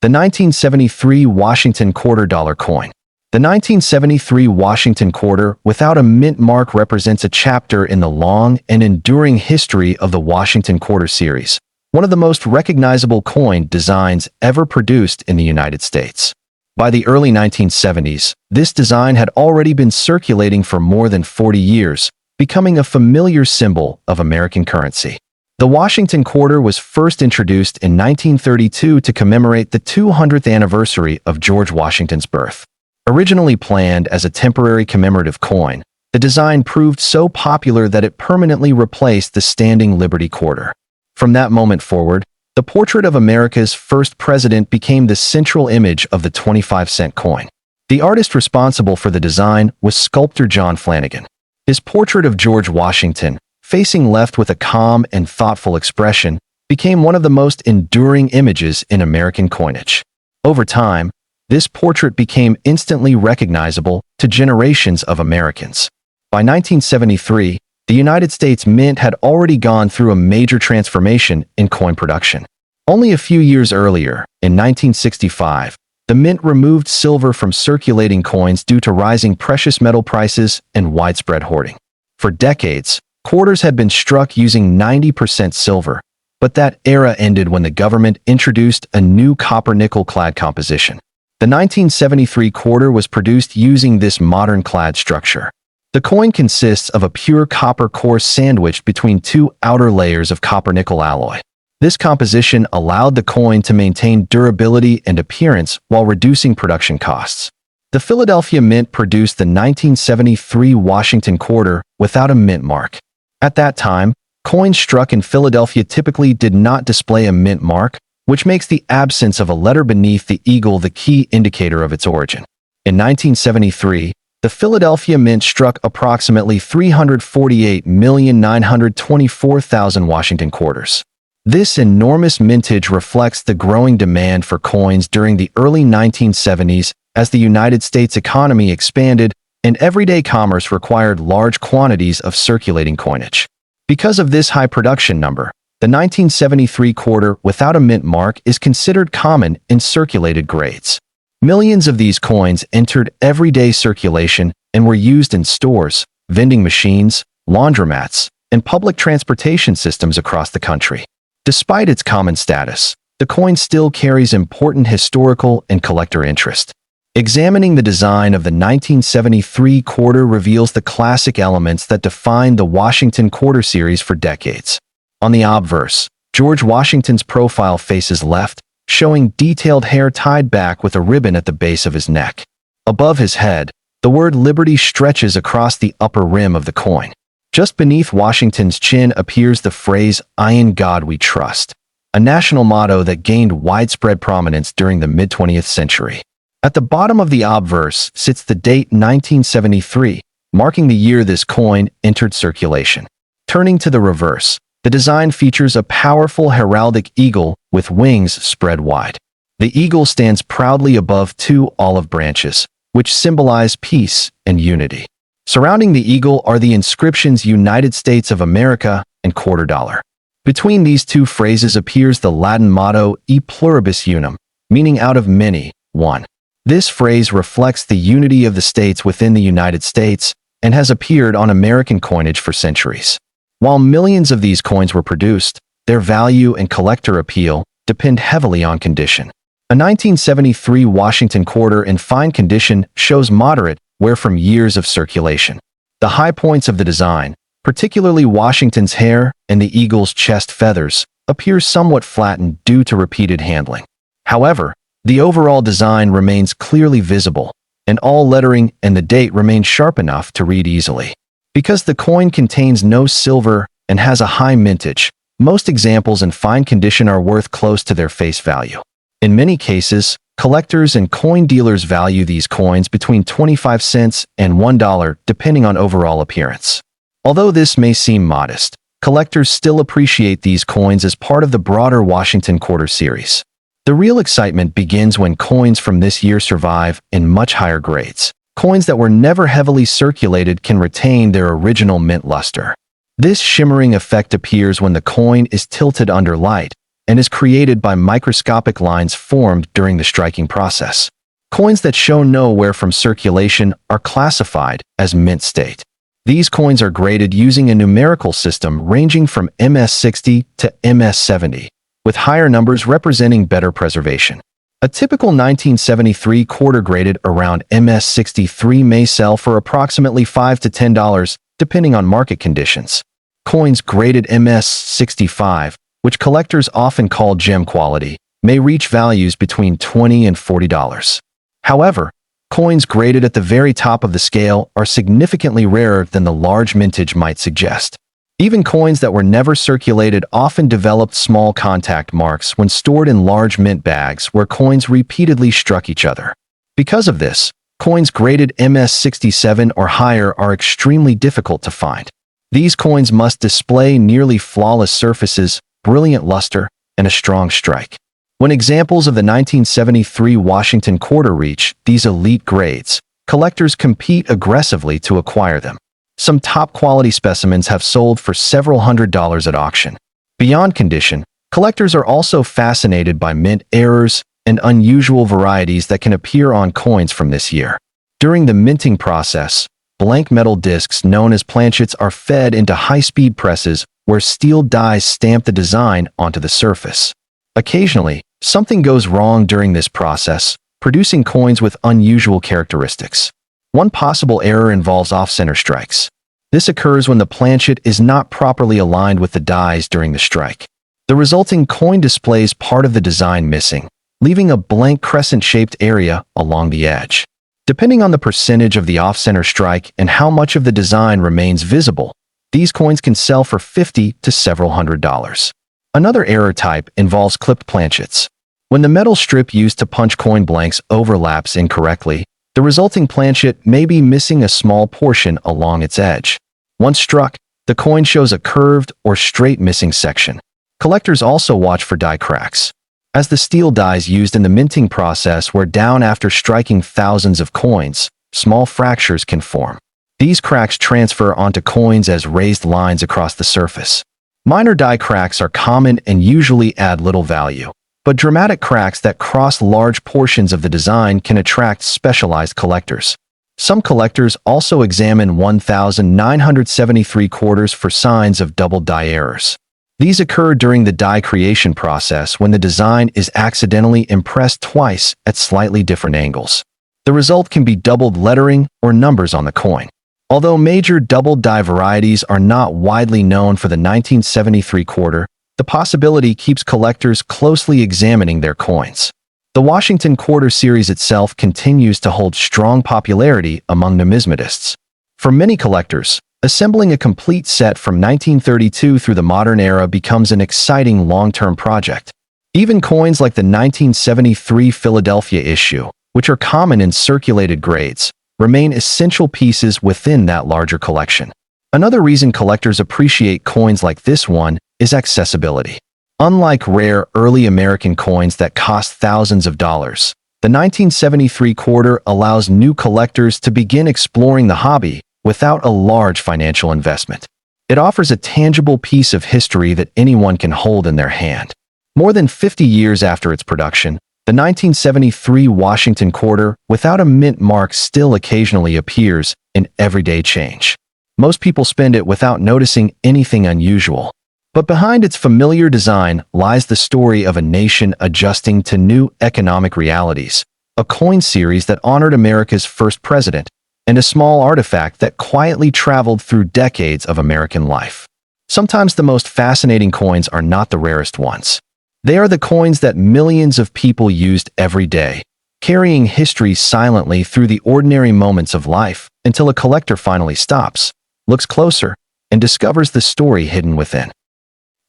The 1973 Washington quarter dollar coin. The 1973 Washington quarter without a mint mark represents a chapter in the long and enduring history of the Washington quarter series, one of the most recognizable coin designs ever produced in the United States. By the early 1970s, this design had already been circulating for more than 40 years, becoming a familiar symbol of American currency. The Washington quarter was first introduced in 1932 to commemorate the 200th anniversary of George Washington's birth. Originally planned as a temporary commemorative coin, the design proved so popular that it permanently replaced the standing Liberty quarter. From that moment forward, the portrait of America's first president became the central image of the 25-cent coin. The artist responsible for the design was sculptor John Flanagan. His portrait of George Washington, facing left with a calm and thoughtful expression, became one of the most enduring images in American coinage. Over time, this portrait became instantly recognizable to generations of Americans. By 1973, the United States Mint had already gone through a major transformation in coin production. Only a few years earlier, in 1965, the Mint removed silver from circulating coins due to rising precious metal prices and widespread hoarding. For decades, quarters had been struck using 90% silver, but that era ended when the government introduced a new copper-nickel clad composition. The 1973 quarter was produced using this modern clad structure. The coin consists of a pure copper core sandwiched between two outer layers of copper-nickel alloy. This composition allowed the coin to maintain durability and appearance while reducing production costs. The Philadelphia Mint produced the 1973 Washington quarter without a mint mark. At that time, coins struck in Philadelphia typically did not display a mint mark, which makes the absence of a letter beneath the eagle the key indicator of its origin. In 1973, the Philadelphia Mint struck approximately 348,924,000 Washington quarters. This enormous mintage reflects the growing demand for coins during the early 1970s as the United States economy expanded and everyday commerce required large quantities of circulating coinage. Because of this high production number, The 1973 quarter without a mint mark is considered common in circulated grades. Millions of these coins entered everyday circulation and were used in stores, vending machines, laundromats, and public transportation systems across the country. Despite its common status, the coin still carries important historical and collector interest. Examining the design of the 1973 quarter reveals the classic elements that defined the Washington Quarter series for decades. On the obverse, George Washington's profile faces left, showing detailed hair tied back with a ribbon at the base of his neck. Above his head, the word Liberty stretches across the upper rim of the coin. Just beneath Washington's chin appears the phrase, "In God We Trust," a national motto that gained widespread prominence during the mid-20th century. At the bottom of the obverse sits the date 1973, marking the year this coin entered circulation. Turning to the reverse, the design features a powerful heraldic eagle with wings spread wide. The eagle stands proudly above two olive branches, which symbolize peace and unity. Surrounding the eagle are the inscriptions United States of America and quarter dollar. Between these two phrases appears the Latin motto E pluribus unum, meaning out of many, one. This phrase reflects the unity of the states within the United States and has appeared on American coinage for centuries. While millions of these coins were produced, their value and collector appeal depend heavily on condition. A 1973 Washington quarter in fine condition shows moderate wear from years of circulation. The high points of the design, particularly Washington's hair and the eagle's chest feathers, appear somewhat flattened due to repeated handling. However, the overall design remains clearly visible, and all lettering and the date remain sharp enough to read easily. Because the coin contains no silver and has a high mintage, most examples in fine condition are worth close to their face value. In many cases, collectors and coin dealers value these coins between 25 cents and $1 depending on overall appearance. Although this may seem modest, collectors still appreciate these coins as part of the broader Washington Quarter series. The real excitement begins when coins from this year survive in much higher grades. Coins that were never heavily circulated can retain their original mint luster. This shimmering effect appears when the coin is tilted under light and is created by microscopic lines formed during the striking process. Coins that show no wear from circulation are classified as mint state. These coins are graded using a numerical system ranging from MS60 to MS70, with higher numbers representing better preservation. A typical 1973 quarter graded around MS63 may sell for approximately $5 to $10, depending on market conditions. Coins graded MS65, which collectors often call gem quality, may reach values between $20 and $40. However, coins graded at the very top of the scale are significantly rarer than the large mintage might suggest. Even coins that were never circulated often developed small contact marks when stored in large mint bags where coins repeatedly struck each other. Because of this, coins graded MS67 or higher are extremely difficult to find. These coins must display nearly flawless surfaces, brilliant luster, and a strong strike. When examples of the 1973 Washington quarter reach these elite grades, collectors compete aggressively to acquire them. Some top-quality specimens have sold for several $100s at auction. Beyond condition, collectors are also fascinated by mint errors and unusual varieties that can appear on coins from this year. During the minting process, blank metal discs known as planchets are fed into high-speed presses where steel dies stamp the design onto the surface. Occasionally, something goes wrong during this process, producing coins with unusual characteristics. One possible error involves off-center strikes. This occurs when the planchet is not properly aligned with the dies during the strike. The resulting coin displays part of the design missing, leaving a blank crescent-shaped area along the edge. Depending on the percentage of the off-center strike and how much of the design remains visible, these coins can sell for $50 to several $100s. Another error type involves clipped planchets. When the metal strip used to punch coin blanks overlaps incorrectly, the resulting planchet may be missing a small portion along its edge. Once struck, the coin shows a curved or straight missing section. Collectors also watch for die cracks. As the steel dies used in the minting process wear down after striking thousands of coins, small fractures can form. These cracks transfer onto coins as raised lines across the surface. Minor die cracks are common and usually add little value, but dramatic cracks that cross large portions of the design can attract specialized collectors. Some collectors also examine 1973 quarters for signs of double die errors. These occur during the die creation process when the design is accidentally impressed twice at slightly different angles. The result can be doubled lettering or numbers on the coin. Although major double die varieties are not widely known for the 1973 quarter, the possibility keeps collectors closely examining their coins. The Washington Quarter series itself continues to hold strong popularity among numismatists. For many collectors, assembling a complete set from 1932 through the modern era becomes an exciting long-term project. Even coins like the 1973 Philadelphia issue, which are common in circulated grades, remain essential pieces within that larger collection. Another reason collectors appreciate coins like this one is accessibility. Unlike rare early American coins that cost thousands of dollars, the 1973 quarter allows new collectors to begin exploring the hobby without a large financial investment. It offers a tangible piece of history that anyone can hold in their hand. More than 50 years after its production, the 1973 Washington quarter without a mint mark still occasionally appears in everyday change. Most people spend it without noticing anything unusual. But behind its familiar design lies the story of a nation adjusting to new economic realities, a coin series that honored America's first president, and a small artifact that quietly traveled through decades of American life. Sometimes the most fascinating coins are not the rarest ones. They are the coins that millions of people used every day, carrying history silently through the ordinary moments of life until a collector finally stops, looks closer, and discovers the story hidden within.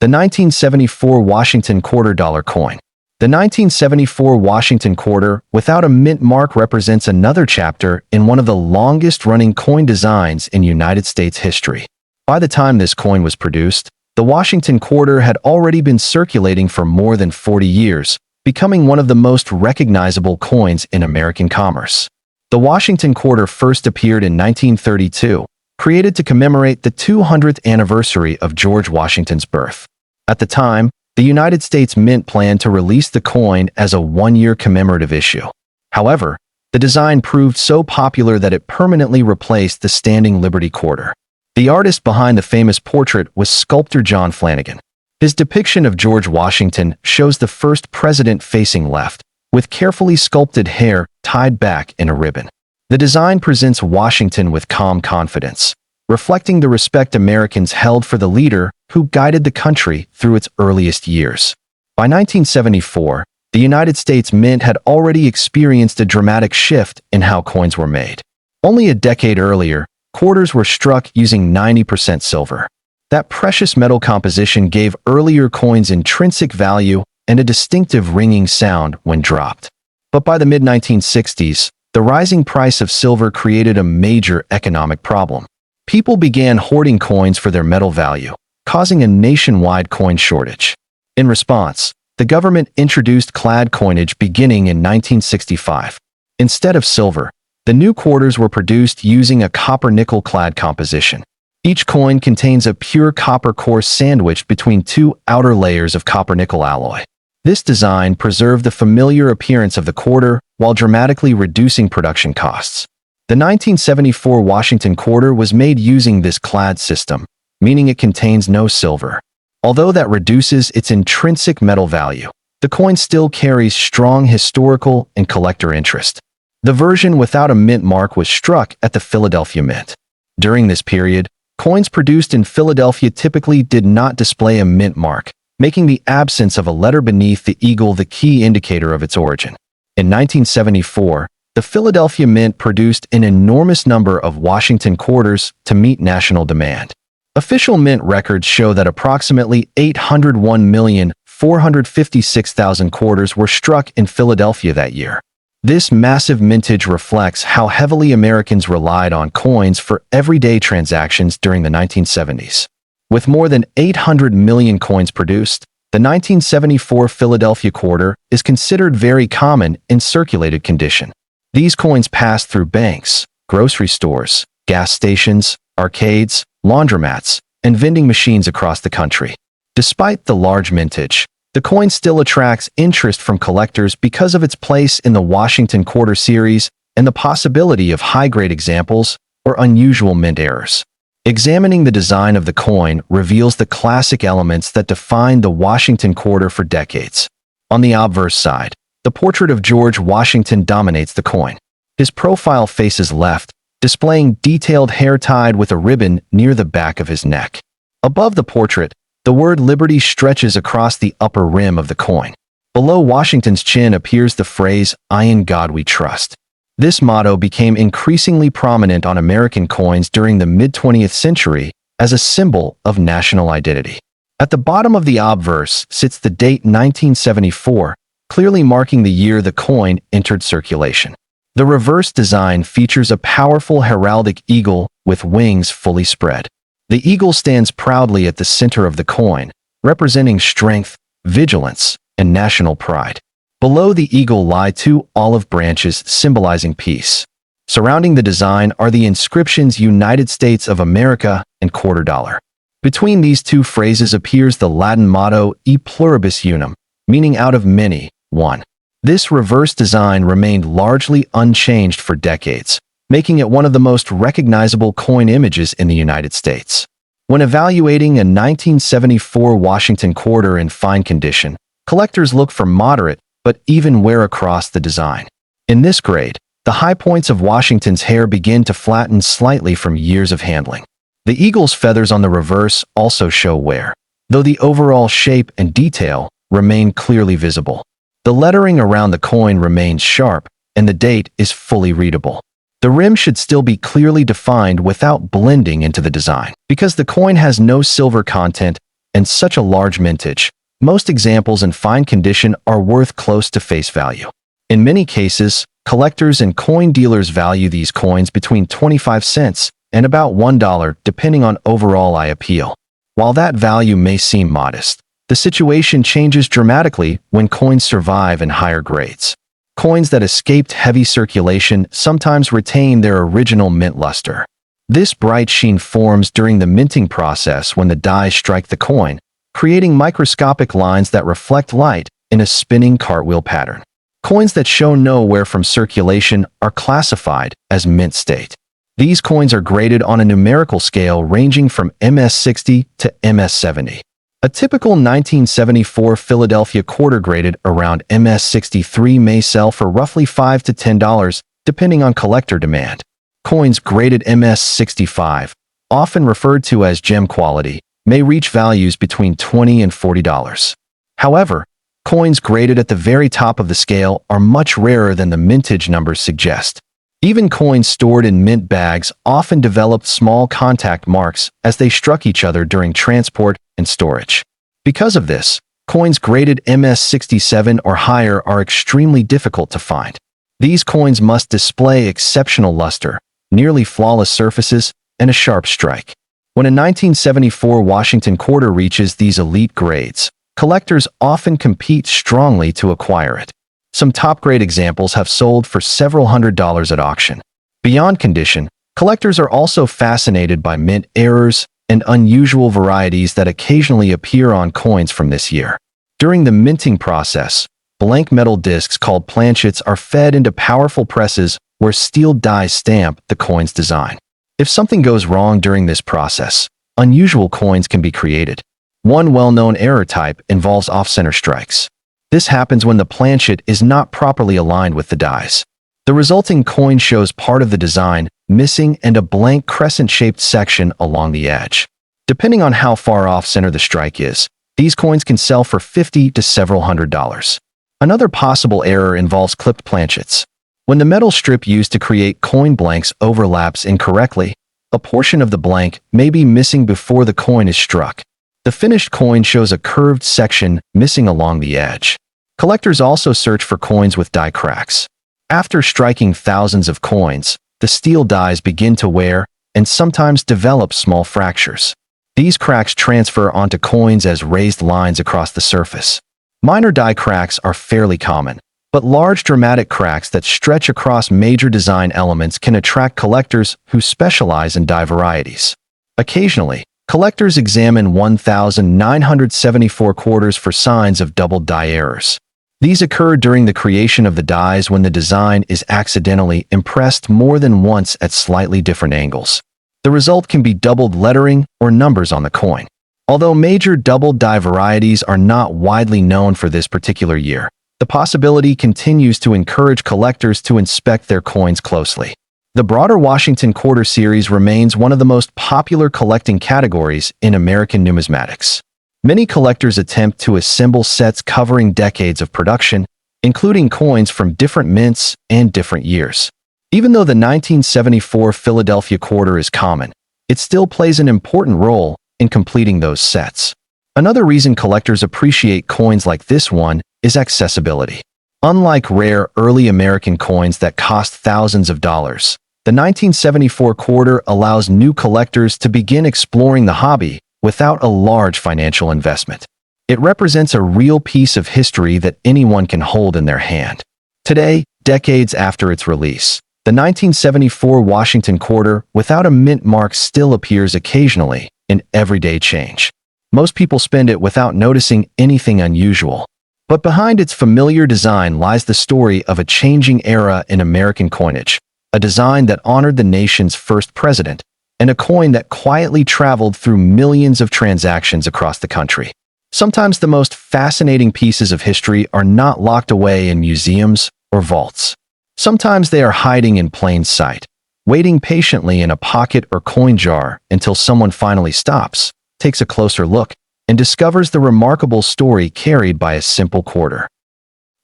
The 1974 Washington Quarter Dollar Coin. The 1974 Washington Quarter without a mint mark represents another chapter in one of the longest-running coin designs in United States history. By the time this coin was produced, the Washington Quarter had already been circulating for more than 40 years, becoming one of the most recognizable coins in American commerce. The Washington Quarter first appeared in 1932, created to commemorate the 200th anniversary of George Washington's birth. At the time, the United States Mint planned to release the coin as a one-year commemorative issue. However, the design proved so popular that it permanently replaced the standing Liberty Quarter. The artist behind the famous portrait was sculptor John Flanagan. His depiction of George Washington shows the first president facing left, with carefully sculpted hair tied back in a ribbon. The design presents Washington with calm confidence, reflecting the respect Americans held for the leader who guided the country through its earliest years. By 1974, the United States Mint had already experienced a dramatic shift in how coins were made. Only a decade earlier, quarters were struck using 90% silver. That precious metal composition gave earlier coins intrinsic value and a distinctive ringing sound when dropped. But by the mid-1960s, the rising price of silver created a major economic problem. People began hoarding coins for their metal value, causing a nationwide coin shortage. In response, the government introduced clad coinage beginning in 1965. Instead of silver, the new quarters were produced using a copper-nickel clad composition. Each coin contains a pure copper core sandwiched between two outer layers of copper-nickel alloy. This design preserved the familiar appearance of the quarter while dramatically reducing production costs. The 1974 Washington Quarter was made using this clad system, meaning it contains no silver. Although that reduces its intrinsic metal value, the coin still carries strong historical and collector interest. The version without a mint mark was struck at the Philadelphia Mint. During this period, coins produced in Philadelphia typically did not display a mint mark, making the absence of a letter beneath the eagle the key indicator of its origin. In 1974, the Philadelphia Mint produced an enormous number of Washington quarters to meet national demand. Official mint records show that approximately 801,456,000 quarters were struck in Philadelphia that year. This massive mintage reflects how heavily Americans relied on coins for everyday transactions during the 1970s. With more than 800 million coins produced, the 1974 Philadelphia quarter is considered very common in circulated condition. These coins passed through banks, grocery stores, gas stations, arcades, laundromats, and vending machines across the country. Despite the large mintage, the coin still attracts interest from collectors because of its place in the Washington Quarter series and the possibility of high-grade examples or unusual mint errors. Examining the design of the coin reveals the classic elements that define the Washington Quarter for decades. On the obverse side, the portrait of George Washington dominates the coin. His profile faces left, displaying detailed hair tied with a ribbon near the back of his neck. Above the portrait, the word Liberty stretches across the upper rim of the coin. Below Washington's chin appears the phrase, "I in God we trust." This motto became increasingly prominent on American coins during the mid-20th century as a symbol of national identity. At the bottom of the obverse sits the date 1974, clearly marking the year the coin entered circulation. The reverse design features a powerful heraldic eagle with wings fully spread. The eagle stands proudly at the center of the coin, representing strength, vigilance, and national pride. Below the eagle lie two olive branches symbolizing peace. Surrounding the design are the inscriptions United States of America and quarter dollar. Between these two phrases appears the Latin motto E pluribus unum, meaning out of many, one. This reverse design remained largely unchanged for decades, making it one of the most recognizable coin images in the United States. When evaluating a 1974 Washington quarter in fine condition, collectors look for moderate but even wear across the design. In this grade, the high points of Washington's hair begin to flatten slightly from years of handling. The eagle's feathers on the reverse also show wear, though the overall shape and detail remain clearly visible. The lettering around the coin remains sharp, and the date is fully readable. The rim should still be clearly defined without blending into the design. Because the coin has no silver content and such a large mintage, most examples in fine condition are worth close to face value. In many cases, collectors and coin dealers value these coins between 25 cents and about $1 depending on overall eye appeal. While that value may seem modest, the situation changes dramatically when coins survive in higher grades. Coins that escaped heavy circulation sometimes retain their original mint luster. This bright sheen forms during the minting process when the dies strike the coin, creating microscopic lines that reflect light in a spinning cartwheel pattern. Coins that show no wear from circulation are classified as mint state. These coins are graded on a numerical scale ranging from MS60 to MS70. A typical 1974 Philadelphia quarter graded around MS63 may sell for roughly $5 to $10, depending on collector demand. Coins graded MS65, often referred to as gem quality, may reach values between $20 and $40. However, coins graded at the very top of the scale are much rarer than the mintage numbers suggest. Even coins stored in mint bags often developed small contact marks as they struck each other during transport and storage. Because of this, coins graded MS67 or higher are extremely difficult to find. These coins must display exceptional luster, nearly flawless surfaces, and a sharp strike. When a 1974 Washington quarter reaches these elite grades, collectors often compete strongly to acquire it. Some top-grade examples have sold for several $100s at auction. Beyond condition, collectors are also fascinated by mint errors and unusual varieties that occasionally appear on coins from this year. During the minting process, blank metal discs called planchets are fed into powerful presses where steel dies stamp the coin's design. If something goes wrong during this process, unusual coins can be created. One well-known error type involves off-center strikes. This happens when the planchet is not properly aligned with the dies. The resulting coin shows part of the design missing and a blank crescent-shaped section along the edge. Depending on how far off-center the strike is, these coins can sell for $50 to several $100s. Another possible error involves clipped planchets. When the metal strip used to create coin blanks overlaps incorrectly, a portion of the blank may be missing before the coin is struck. The finished coin shows a curved section missing along the edge. Collectors also search for coins with die cracks. After striking thousands of coins, the steel dies begin to wear and sometimes develop small fractures. These cracks transfer onto coins as raised lines across the surface. Minor die cracks are fairly common, but large dramatic cracks that stretch across major design elements can attract collectors who specialize in die varieties. Occasionally, Collectors examine 1,974 quarters for signs of double die errors. These occur during the creation of the dies when the design is accidentally impressed more than once at slightly different angles. The result can be doubled lettering or numbers on the coin. Although major double die varieties are not widely known for this particular year, the possibility continues to encourage collectors to inspect their coins closely. The broader Washington Quarter series remains one of the most popular collecting categories in American numismatics. Many collectors attempt to assemble sets covering decades of production, including coins from different mints and different years. Even though the 1974 Philadelphia Quarter is common, it still plays an important role in completing those sets. Another reason collectors appreciate coins like this one is accessibility. Unlike rare early American coins that cost thousands of dollars, the 1974 Quarter allows new collectors to begin exploring the hobby without a large financial investment. It represents a real piece of history that anyone can hold in their hand. Today, decades after its release, the 1974 Washington Quarter without a mint mark still appears occasionally in everyday change. Most people spend it without noticing anything unusual. But behind its familiar design lies the story of a changing era in American coinage, a design that honored the nation's first president, and a coin that quietly traveled through millions of transactions across the country. Sometimes the most fascinating pieces of history are not locked away in museums or vaults. Sometimes they are hiding in plain sight, waiting patiently in a pocket or coin jar until someone finally stops, takes a closer look, and discovers the remarkable story carried by a simple quarter.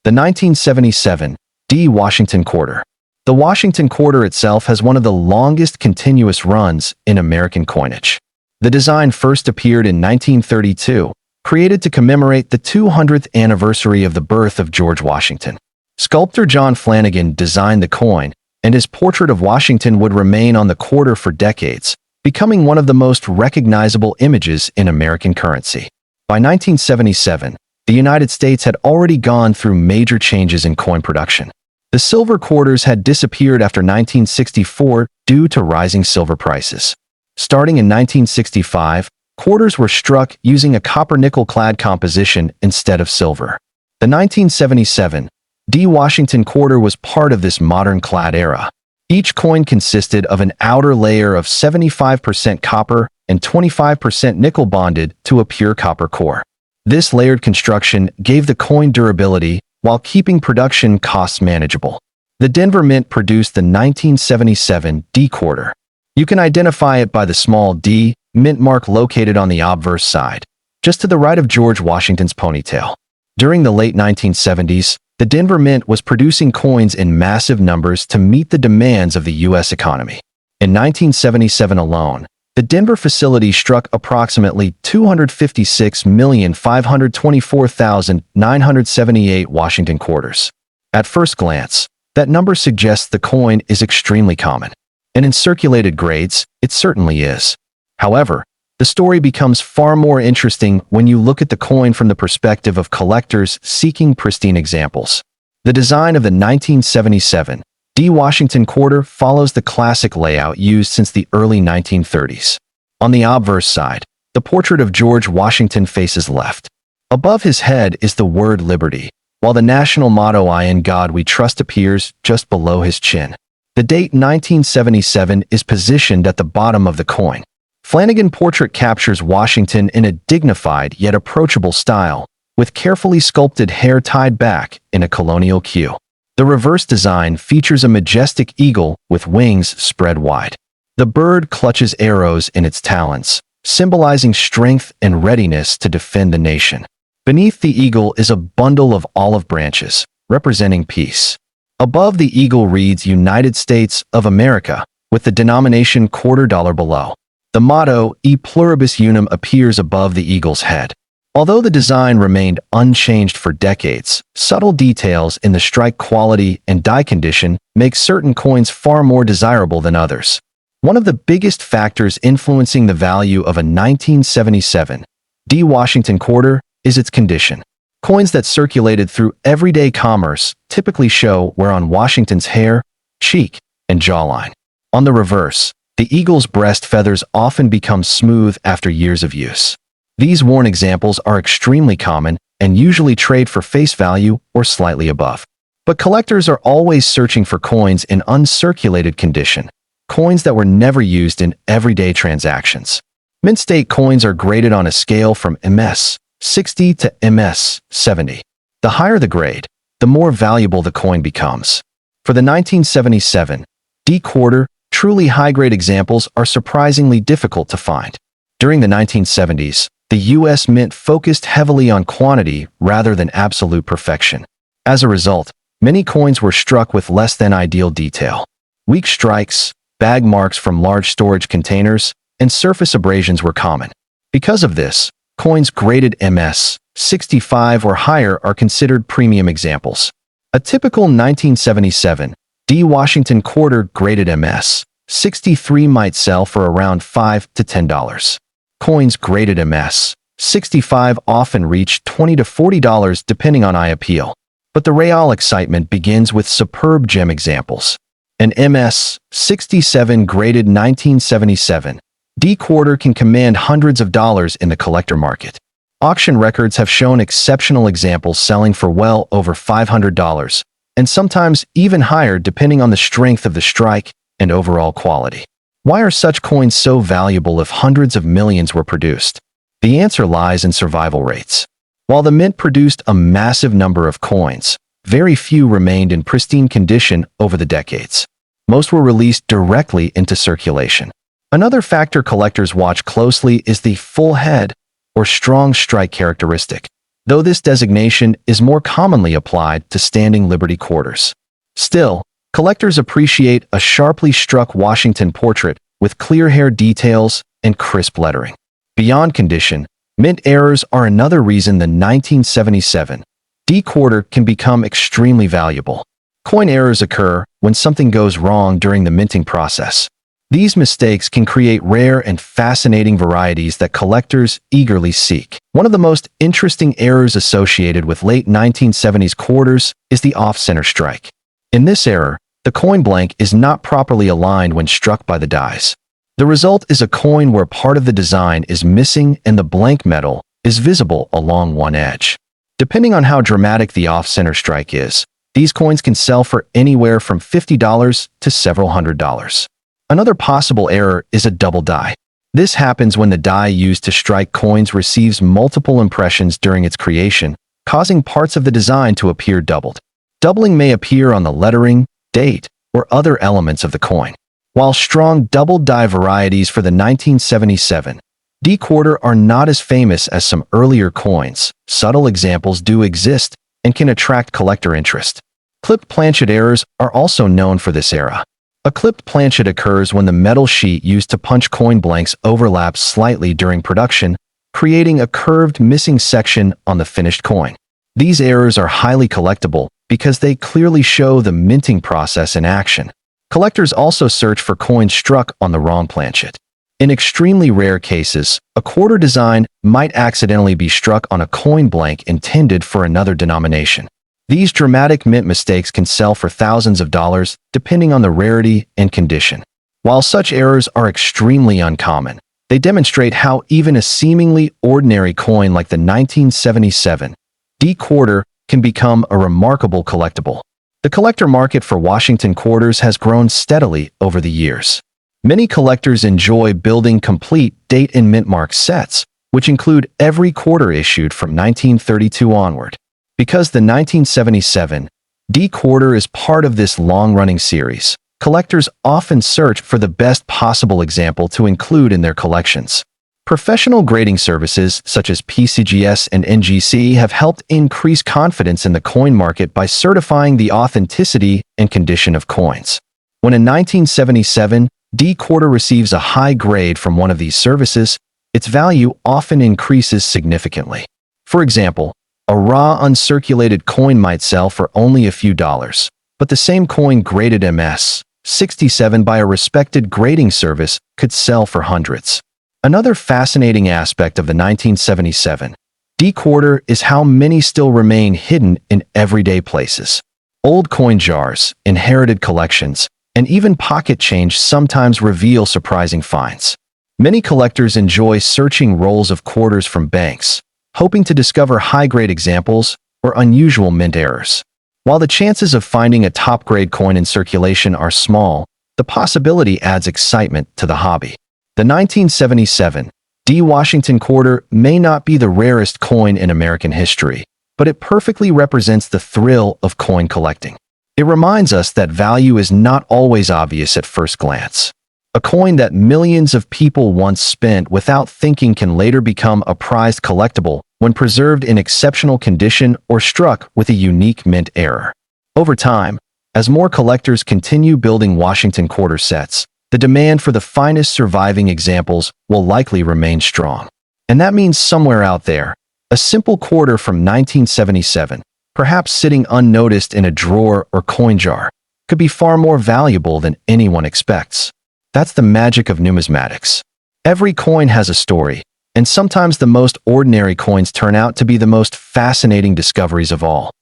The 1977 Washington Quarter. The Washington Quarter itself has one of the longest continuous runs in American coinage. The design first appeared in 1932, created to commemorate the 200th anniversary of the birth of George Washington. Sculptor John Flanagan designed the coin, and his portrait of Washington would remain on the quarter for decades, becoming one of the most recognizable images in American currency. By 1977, the United States had already gone through major changes in coin production. The silver quarters had disappeared after 1964 due to rising silver prices. Starting in 1965, quarters were struck using a copper-nickel clad composition instead of silver. The 1977 Washington Quarter was part of this modern clad era. Each coin consisted of an outer layer of 75% copper and 25% nickel bonded to a pure copper core. This layered construction gave the coin durability while keeping production costs manageable. The Denver Mint produced the 1977 Quarter. You can identify it by the small D mint mark located on the obverse side, just to the right of George Washington's ponytail. During the late 1970s, the Denver Mint was producing coins in massive numbers to meet the demands of the U.S. economy. In 1977 alone, the Denver facility struck approximately 256,524,978 Washington quarters. At first glance, that number suggests the coin is extremely common. And in circulated grades, it certainly is. However, the story becomes far more interesting when you look at the coin from the perspective of collectors seeking pristine examples. The design of the 1977 Washington Quarter follows the classic layout used since the early 1930s. On the obverse side, the portrait of George Washington faces left. Above his head is the word Liberty, while the national motto "I in God We Trust" appears just below his chin. The date 1977 is positioned at the bottom of the coin. Flanagan portrait captures Washington in a dignified yet approachable style, with carefully sculpted hair tied back in a colonial queue. The reverse design features a majestic eagle with wings spread wide. The bird clutches arrows in its talons, symbolizing strength and readiness to defend the nation. Beneath the eagle is a bundle of olive branches, representing peace. Above the eagle reads United States of America, with the denomination $quarter below. The motto E Pluribus Unum appears above the eagle's head. Although the design remained unchanged for decades, subtle details in the strike quality and die condition make certain coins far more desirable than others. One of the biggest factors influencing the value of a 1977 Washington Quarter is its condition. Coins that circulated through everyday commerce typically show wear on Washington's hair, cheek, and jawline. On the reverse, The eagle's breast feathers often become smooth after years of use. These worn examples are extremely common and usually trade for face value or slightly above. But collectors are always searching for coins in uncirculated condition, coins that were never used in everyday transactions. Mint state coins are graded on a scale from MS 60 to MS 70. The higher the grade, the more valuable the coin becomes. For the 1977 D quarter, truly high-grade examples are surprisingly difficult to find. During the 1970s, the U.S. Mint focused heavily on quantity rather than absolute perfection. As a result, many coins were struck with less than ideal detail. Weak strikes, bag marks from large storage containers, and surface abrasions were common. Because of this, coins graded MS 65 or higher are considered premium examples. A typical 1977 D Washington quarter graded MS 63 might sell for around $5 to $10. Coins graded MS 65 often reach $20 to $40 depending on eye appeal. But the real excitement begins with superb gem examples. An MS 67 graded 1977 D quarter can command hundreds of dollars in the collector market. Auction records have shown exceptional examples selling for well over $500, and sometimes even higher depending on the strength of the strike and overall quality. Why are such coins so valuable if hundreds of millions were produced? The answer lies in survival rates. While the mint produced a massive number of coins, very few remained in pristine condition over the decades. Most were released directly into circulation. Another factor collectors watch closely is the full head or strong strike characteristic, though this designation is more commonly applied to standing Liberty quarters. Still, collectors appreciate a sharply struck Washington portrait with clear hair details and crisp lettering. Beyond condition, mint errors are another reason the 1977 D quarter can become extremely valuable. Coin errors occur when something goes wrong during the minting process. These mistakes can create rare and fascinating varieties that collectors eagerly seek. One of the most interesting errors associated with late 1970s quarters is the off-center strike. In this error, the coin blank is not properly aligned when struck by the dies. The result is a coin where part of the design is missing and the blank metal is visible along one edge. Depending on how dramatic the off-center strike is, these coins can sell for anywhere from $50 to several $100s. Another possible error is a double die. This happens when the die used to strike coins receives multiple impressions during its creation, causing parts of the design to appear doubled. Doubling may appear on the lettering, date, or other elements of the coin. While strong double die varieties for the 1977 D quarter are not as famous as some earlier coins, subtle examples do exist and can attract collector interest. Clipped planchet errors are also known for this era. A clipped planchet occurs when the metal sheet used to punch coin blanks overlaps slightly during production, creating a curved missing section on the finished coin. These errors are highly collectible because they clearly show the minting process in action. Collectors also search for coins struck on the wrong planchet. In extremely rare cases, a quarter design might accidentally be struck on a coin blank intended for another denomination. These dramatic mint mistakes can sell for thousands of dollars depending on the rarity and condition. While such errors are extremely uncommon, they demonstrate how even a seemingly ordinary coin like the 1977 D quarter can become a remarkable collectible. The collector market for Washington quarters has grown steadily over the years. Many collectors enjoy building complete date and mint mark sets, which include every quarter issued from 1932 onward. Because the 1977 D quarter is part of this long-running series, collectors often search for the best possible example to include in their collections. Professional grading services such as PCGS and NGC have helped increase confidence in the coin market by certifying the authenticity and condition of coins. When a 1977 D quarter receives a high grade from one of these services, its value often increases significantly. For example, a raw uncirculated coin might sell for only a few dollars, but the same coin graded MS 67 by a respected grading service could sell for hundreds. Another fascinating aspect of the 1977 D quarter is how many still remain hidden in everyday places. Old coin jars, inherited collections, and even pocket change sometimes reveal surprising finds. Many collectors enjoy searching rolls of quarters from banks, hoping to discover high-grade examples or unusual mint errors. While the chances of finding a top-grade coin in circulation are small, the possibility adds excitement to the hobby. The 1977 D. Washington quarter may not be the rarest coin in American history, but it perfectly represents the thrill of coin collecting. It reminds us that value is not always obvious at first glance. A coin that millions of people once spent without thinking can later become a prized collectible when preserved in exceptional condition or struck with a unique mint error. Over time, as more collectors continue building Washington quarter sets, the demand for the finest surviving examples will likely remain strong. And that means somewhere out there, a simple quarter from 1977, perhaps sitting unnoticed in a drawer or coin jar, could be far more valuable than anyone expects. That's the magic of numismatics. Every coin has a story, and sometimes the most ordinary coins turn out to be the most fascinating discoveries of all.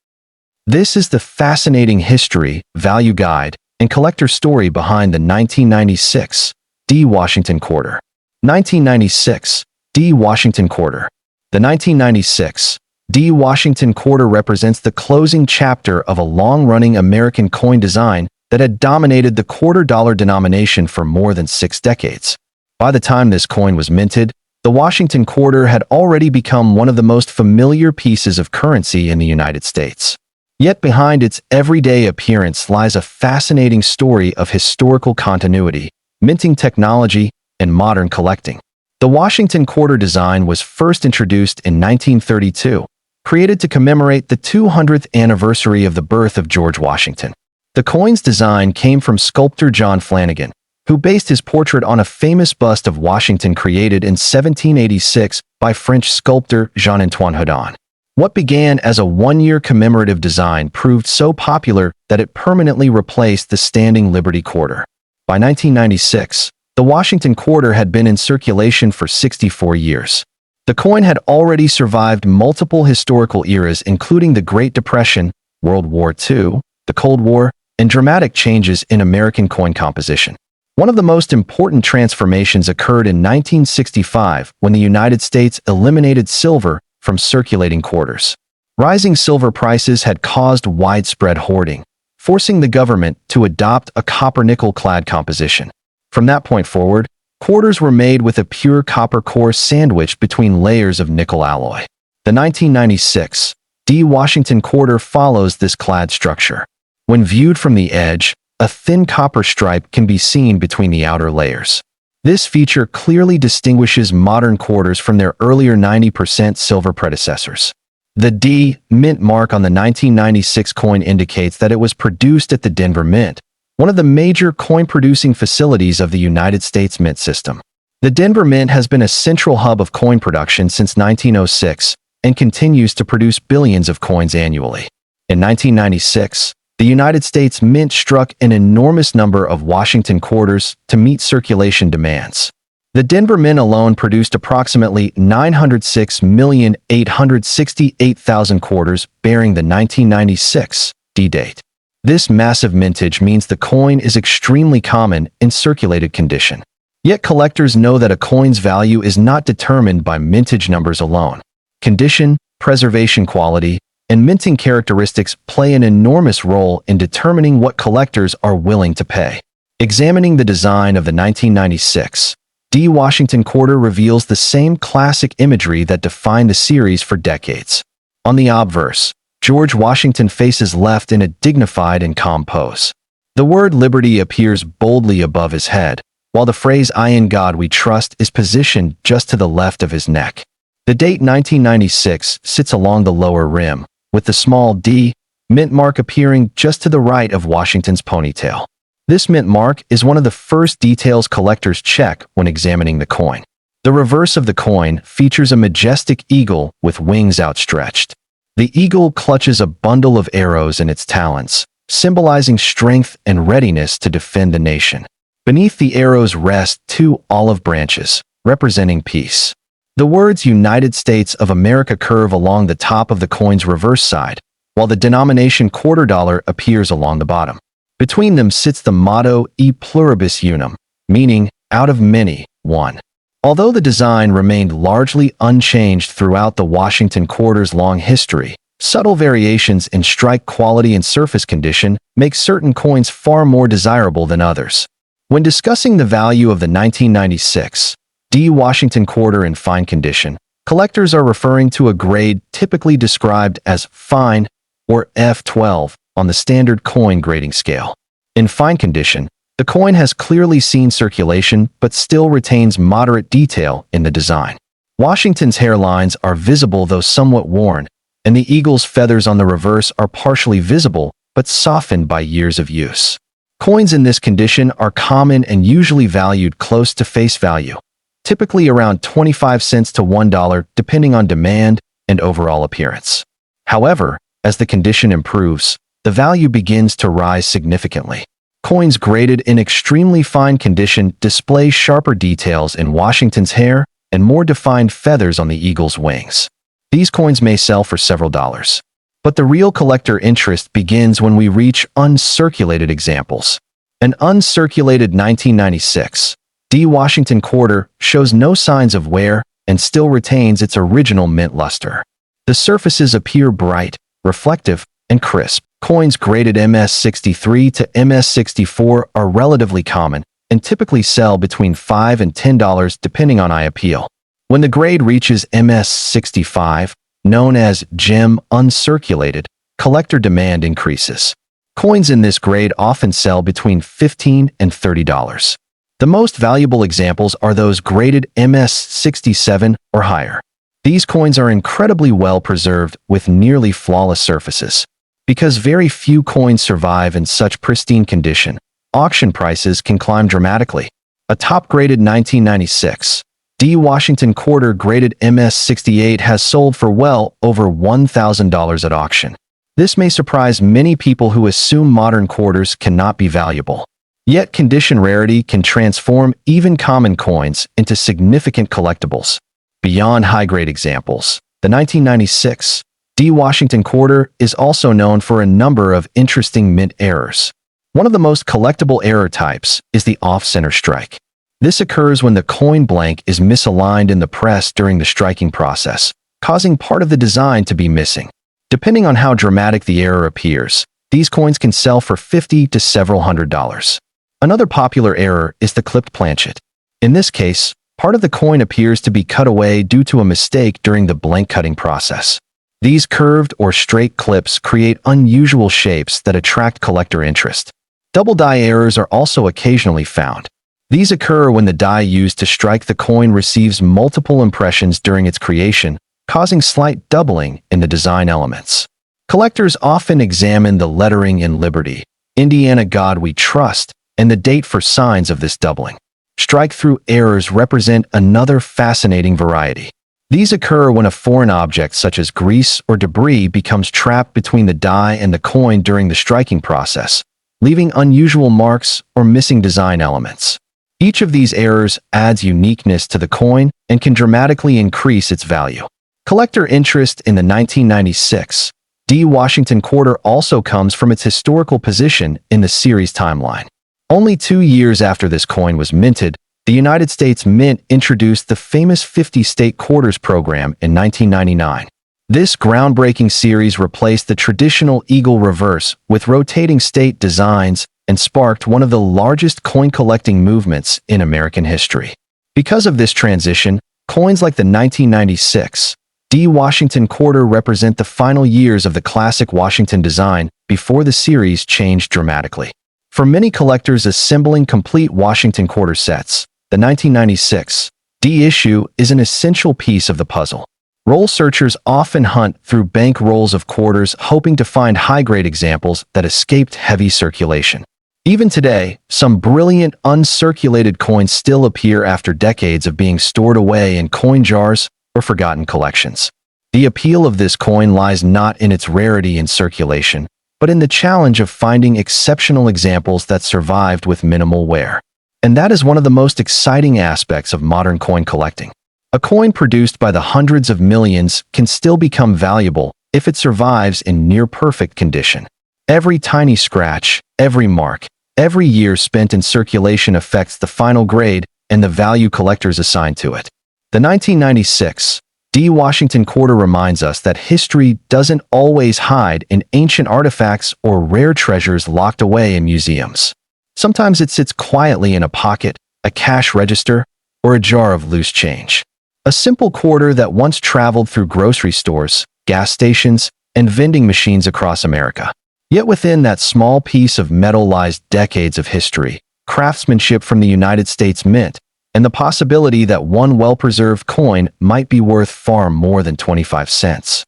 This is the fascinating history, value guide, and collector story behind the 1996 D. Washington quarter. 1996 D. Washington quarter. The 1996 D. Washington quarter represents the closing chapter of a long-running American coin design that had dominated the quarter-dollar denomination for more than 6 decades. By the time this coin was minted, the Washington quarter had already become one of the most familiar pieces of currency in the United States. Yet behind its everyday appearance lies a fascinating story of historical continuity, minting technology, and modern collecting. The Washington quarter design was first introduced in 1932, created to commemorate the 200th anniversary of the birth of George Washington. The coin's design came from sculptor John Flanagan, who based his portrait on a famous bust of Washington created in 1786 by French sculptor Jean-Antoine Houdon. What began as a one-year commemorative design proved so popular that it permanently replaced the standing Liberty quarter. By 1996, the Washington quarter had been in circulation for 64 years. The coin had already survived multiple historical eras including the Great Depression, World War II, the Cold War, and dramatic changes in American coin composition. One of the most important transformations occurred in 1965 when the United States eliminated silver from circulating quarters. Rising silver prices had caused widespread hoarding, forcing the government to adopt a copper-nickel-clad composition. From that point forward, quarters were made with a pure copper core sandwiched between layers of nickel alloy. The 1996 D. Washington quarter follows this clad structure. When viewed from the edge, a thin copper stripe can be seen between the outer layers. This feature clearly distinguishes modern quarters from their earlier 90% silver predecessors. The D. Mint mark on the 1996 coin indicates that it was produced at the Denver Mint, one of the major coin-producing facilities of the United States mint system. The Denver Mint has been a central hub of coin production since 1906 and continues to produce billions of coins annually. In 1996, the United States Mint struck an enormous number of Washington quarters to meet circulation demands. The Denver Mint alone produced approximately 906,868,000 quarters bearing the 1996 D date. This massive mintage means the coin is extremely common in circulated condition. Yet collectors know that a coin's value is not determined by mintage numbers alone. Condition, preservation quality, and minting characteristics play an enormous role in determining what collectors are willing to pay. Examining the design of the 1996 D. Washington quarter reveals the same classic imagery that defined the series for decades. On the obverse, George Washington faces left in a dignified and calm pose. The word liberty appears boldly above his head, while the phrase "I in God we trust" is positioned just to the left of his neck. The date 1996 sits along the lower rim, with the small D. Mint mark appearing just to the right of Washington's ponytail. This mint mark is one of the first details collectors check when examining the coin. The reverse of the coin features a majestic eagle with wings outstretched. The eagle clutches a bundle of arrows in its talons, symbolizing strength and readiness to defend the nation. Beneath the arrows rest 2 olive branches, representing peace. The words United States of America curve along the top of the coin's reverse side, while the denomination $quarter appears along the bottom. Between them sits the motto E pluribus unum, meaning out of many, one. Although the design remained largely unchanged throughout the Washington quarter's long history, subtle variations in strike quality and surface condition make certain coins far more desirable than others. When discussing the value of the 1996 D Washington quarter in fine condition, collectors are referring to a grade typically described as fine or F12 on the standard coin grading scale. In fine condition, the coin has clearly seen circulation but still retains moderate detail in the design. Washington's hairlines are visible though somewhat worn, and the eagle's feathers on the reverse are partially visible but softened by years of use. Coins in this condition are common and usually valued close to face value, typically around 25 cents to $1 depending on demand and overall appearance. However, as the condition improves, the value begins to rise significantly. Coins graded in extremely fine condition display sharper details in Washington's hair and more defined feathers on the eagle's wings. These coins may sell for several dollars. But the real collector interest begins when we reach uncirculated examples. An uncirculated 1996 D Washington quarter shows no signs of wear and still retains its original mint luster. The surfaces appear bright, reflective, and crisp. Coins graded MS-63 to MS-64 are relatively common and typically sell between $5 and $10 depending on eye appeal. When the grade reaches MS-65, known as gem uncirculated, collector demand increases. Coins in this grade often sell between $15 and $30. The most valuable examples are those graded MS-67 or higher. These coins are incredibly well preserved with nearly flawless surfaces. Because very few coins survive in such pristine condition, auction prices can climb dramatically. A top-graded 1996 D Washington quarter graded MS-68 has sold for well over $1,000 at auction. This may surprise many people who assume modern quarters cannot be valuable. Yet condition rarity can transform even common coins into significant collectibles. Beyond high-grade examples, the 1996 D Washington quarter is also known for a number of interesting mint errors. One of the most collectible error types is the off-center strike. This occurs when the coin blank is misaligned in the press during the striking process, causing part of the design to be missing. Depending on how dramatic the error appears, these coins can sell for $50 to several $100s. Another popular error is the clipped planchet. In this case, part of the coin appears to be cut away due to a mistake during the blank cutting process. These curved or straight clips create unusual shapes that attract collector interest. Double die errors are also occasionally found. These occur when the die used to strike the coin receives multiple impressions during its creation, causing slight doubling in the design elements. Collectors often examine the lettering in Liberty, Indiana God We Trust, and the date for signs of this doubling. Strike-through errors represent another fascinating variety. These occur when a foreign object such as grease or debris becomes trapped between the die and the coin during the striking process, leaving unusual marks or missing design elements. Each of these errors adds uniqueness to the coin and can dramatically increase its value. Collector interest in the 1996 D Washington quarter also comes from its historical position in the series timeline. Only 2 years after this coin was minted, the United States Mint introduced the famous 50-state quarters program in 1999. This groundbreaking series replaced the traditional eagle reverse with rotating state designs and sparked one of the largest coin collecting movements in American history. Because of this transition, coins like the 1996 D Washington quarter represent the final years of the classic Washington design before the series changed dramatically. For many collectors assembling complete Washington quarter sets, the 1996 D issue is an essential piece of the puzzle. Roll searchers often hunt through bank rolls of quarters hoping to find high-grade examples that escaped heavy circulation. Even today, some brilliant uncirculated coins still appear after decades of being stored away in coin jars or forgotten collections. The appeal of this coin lies not in its rarity in circulation, but in the challenge of finding exceptional examples that survived with minimal wear. And that is one of the most exciting aspects of modern coin collecting. A coin produced by the hundreds of millions can still become valuable if it survives in near-perfect condition. Every tiny scratch, every mark, every year spent in circulation affects the final grade and the value collectors assign to it. The 1996 D. Washington quarter reminds us that history doesn't always hide in ancient artifacts or rare treasures locked away in museums. Sometimes it sits quietly in a pocket, a cash register, or a jar of loose change. A simple quarter that once traveled through grocery stores, gas stations, and vending machines across America. Yet within that small piece of metal lies decades of history, craftsmanship from the United States Mint, and the possibility that one well-preserved coin might be worth far more than 25 cents.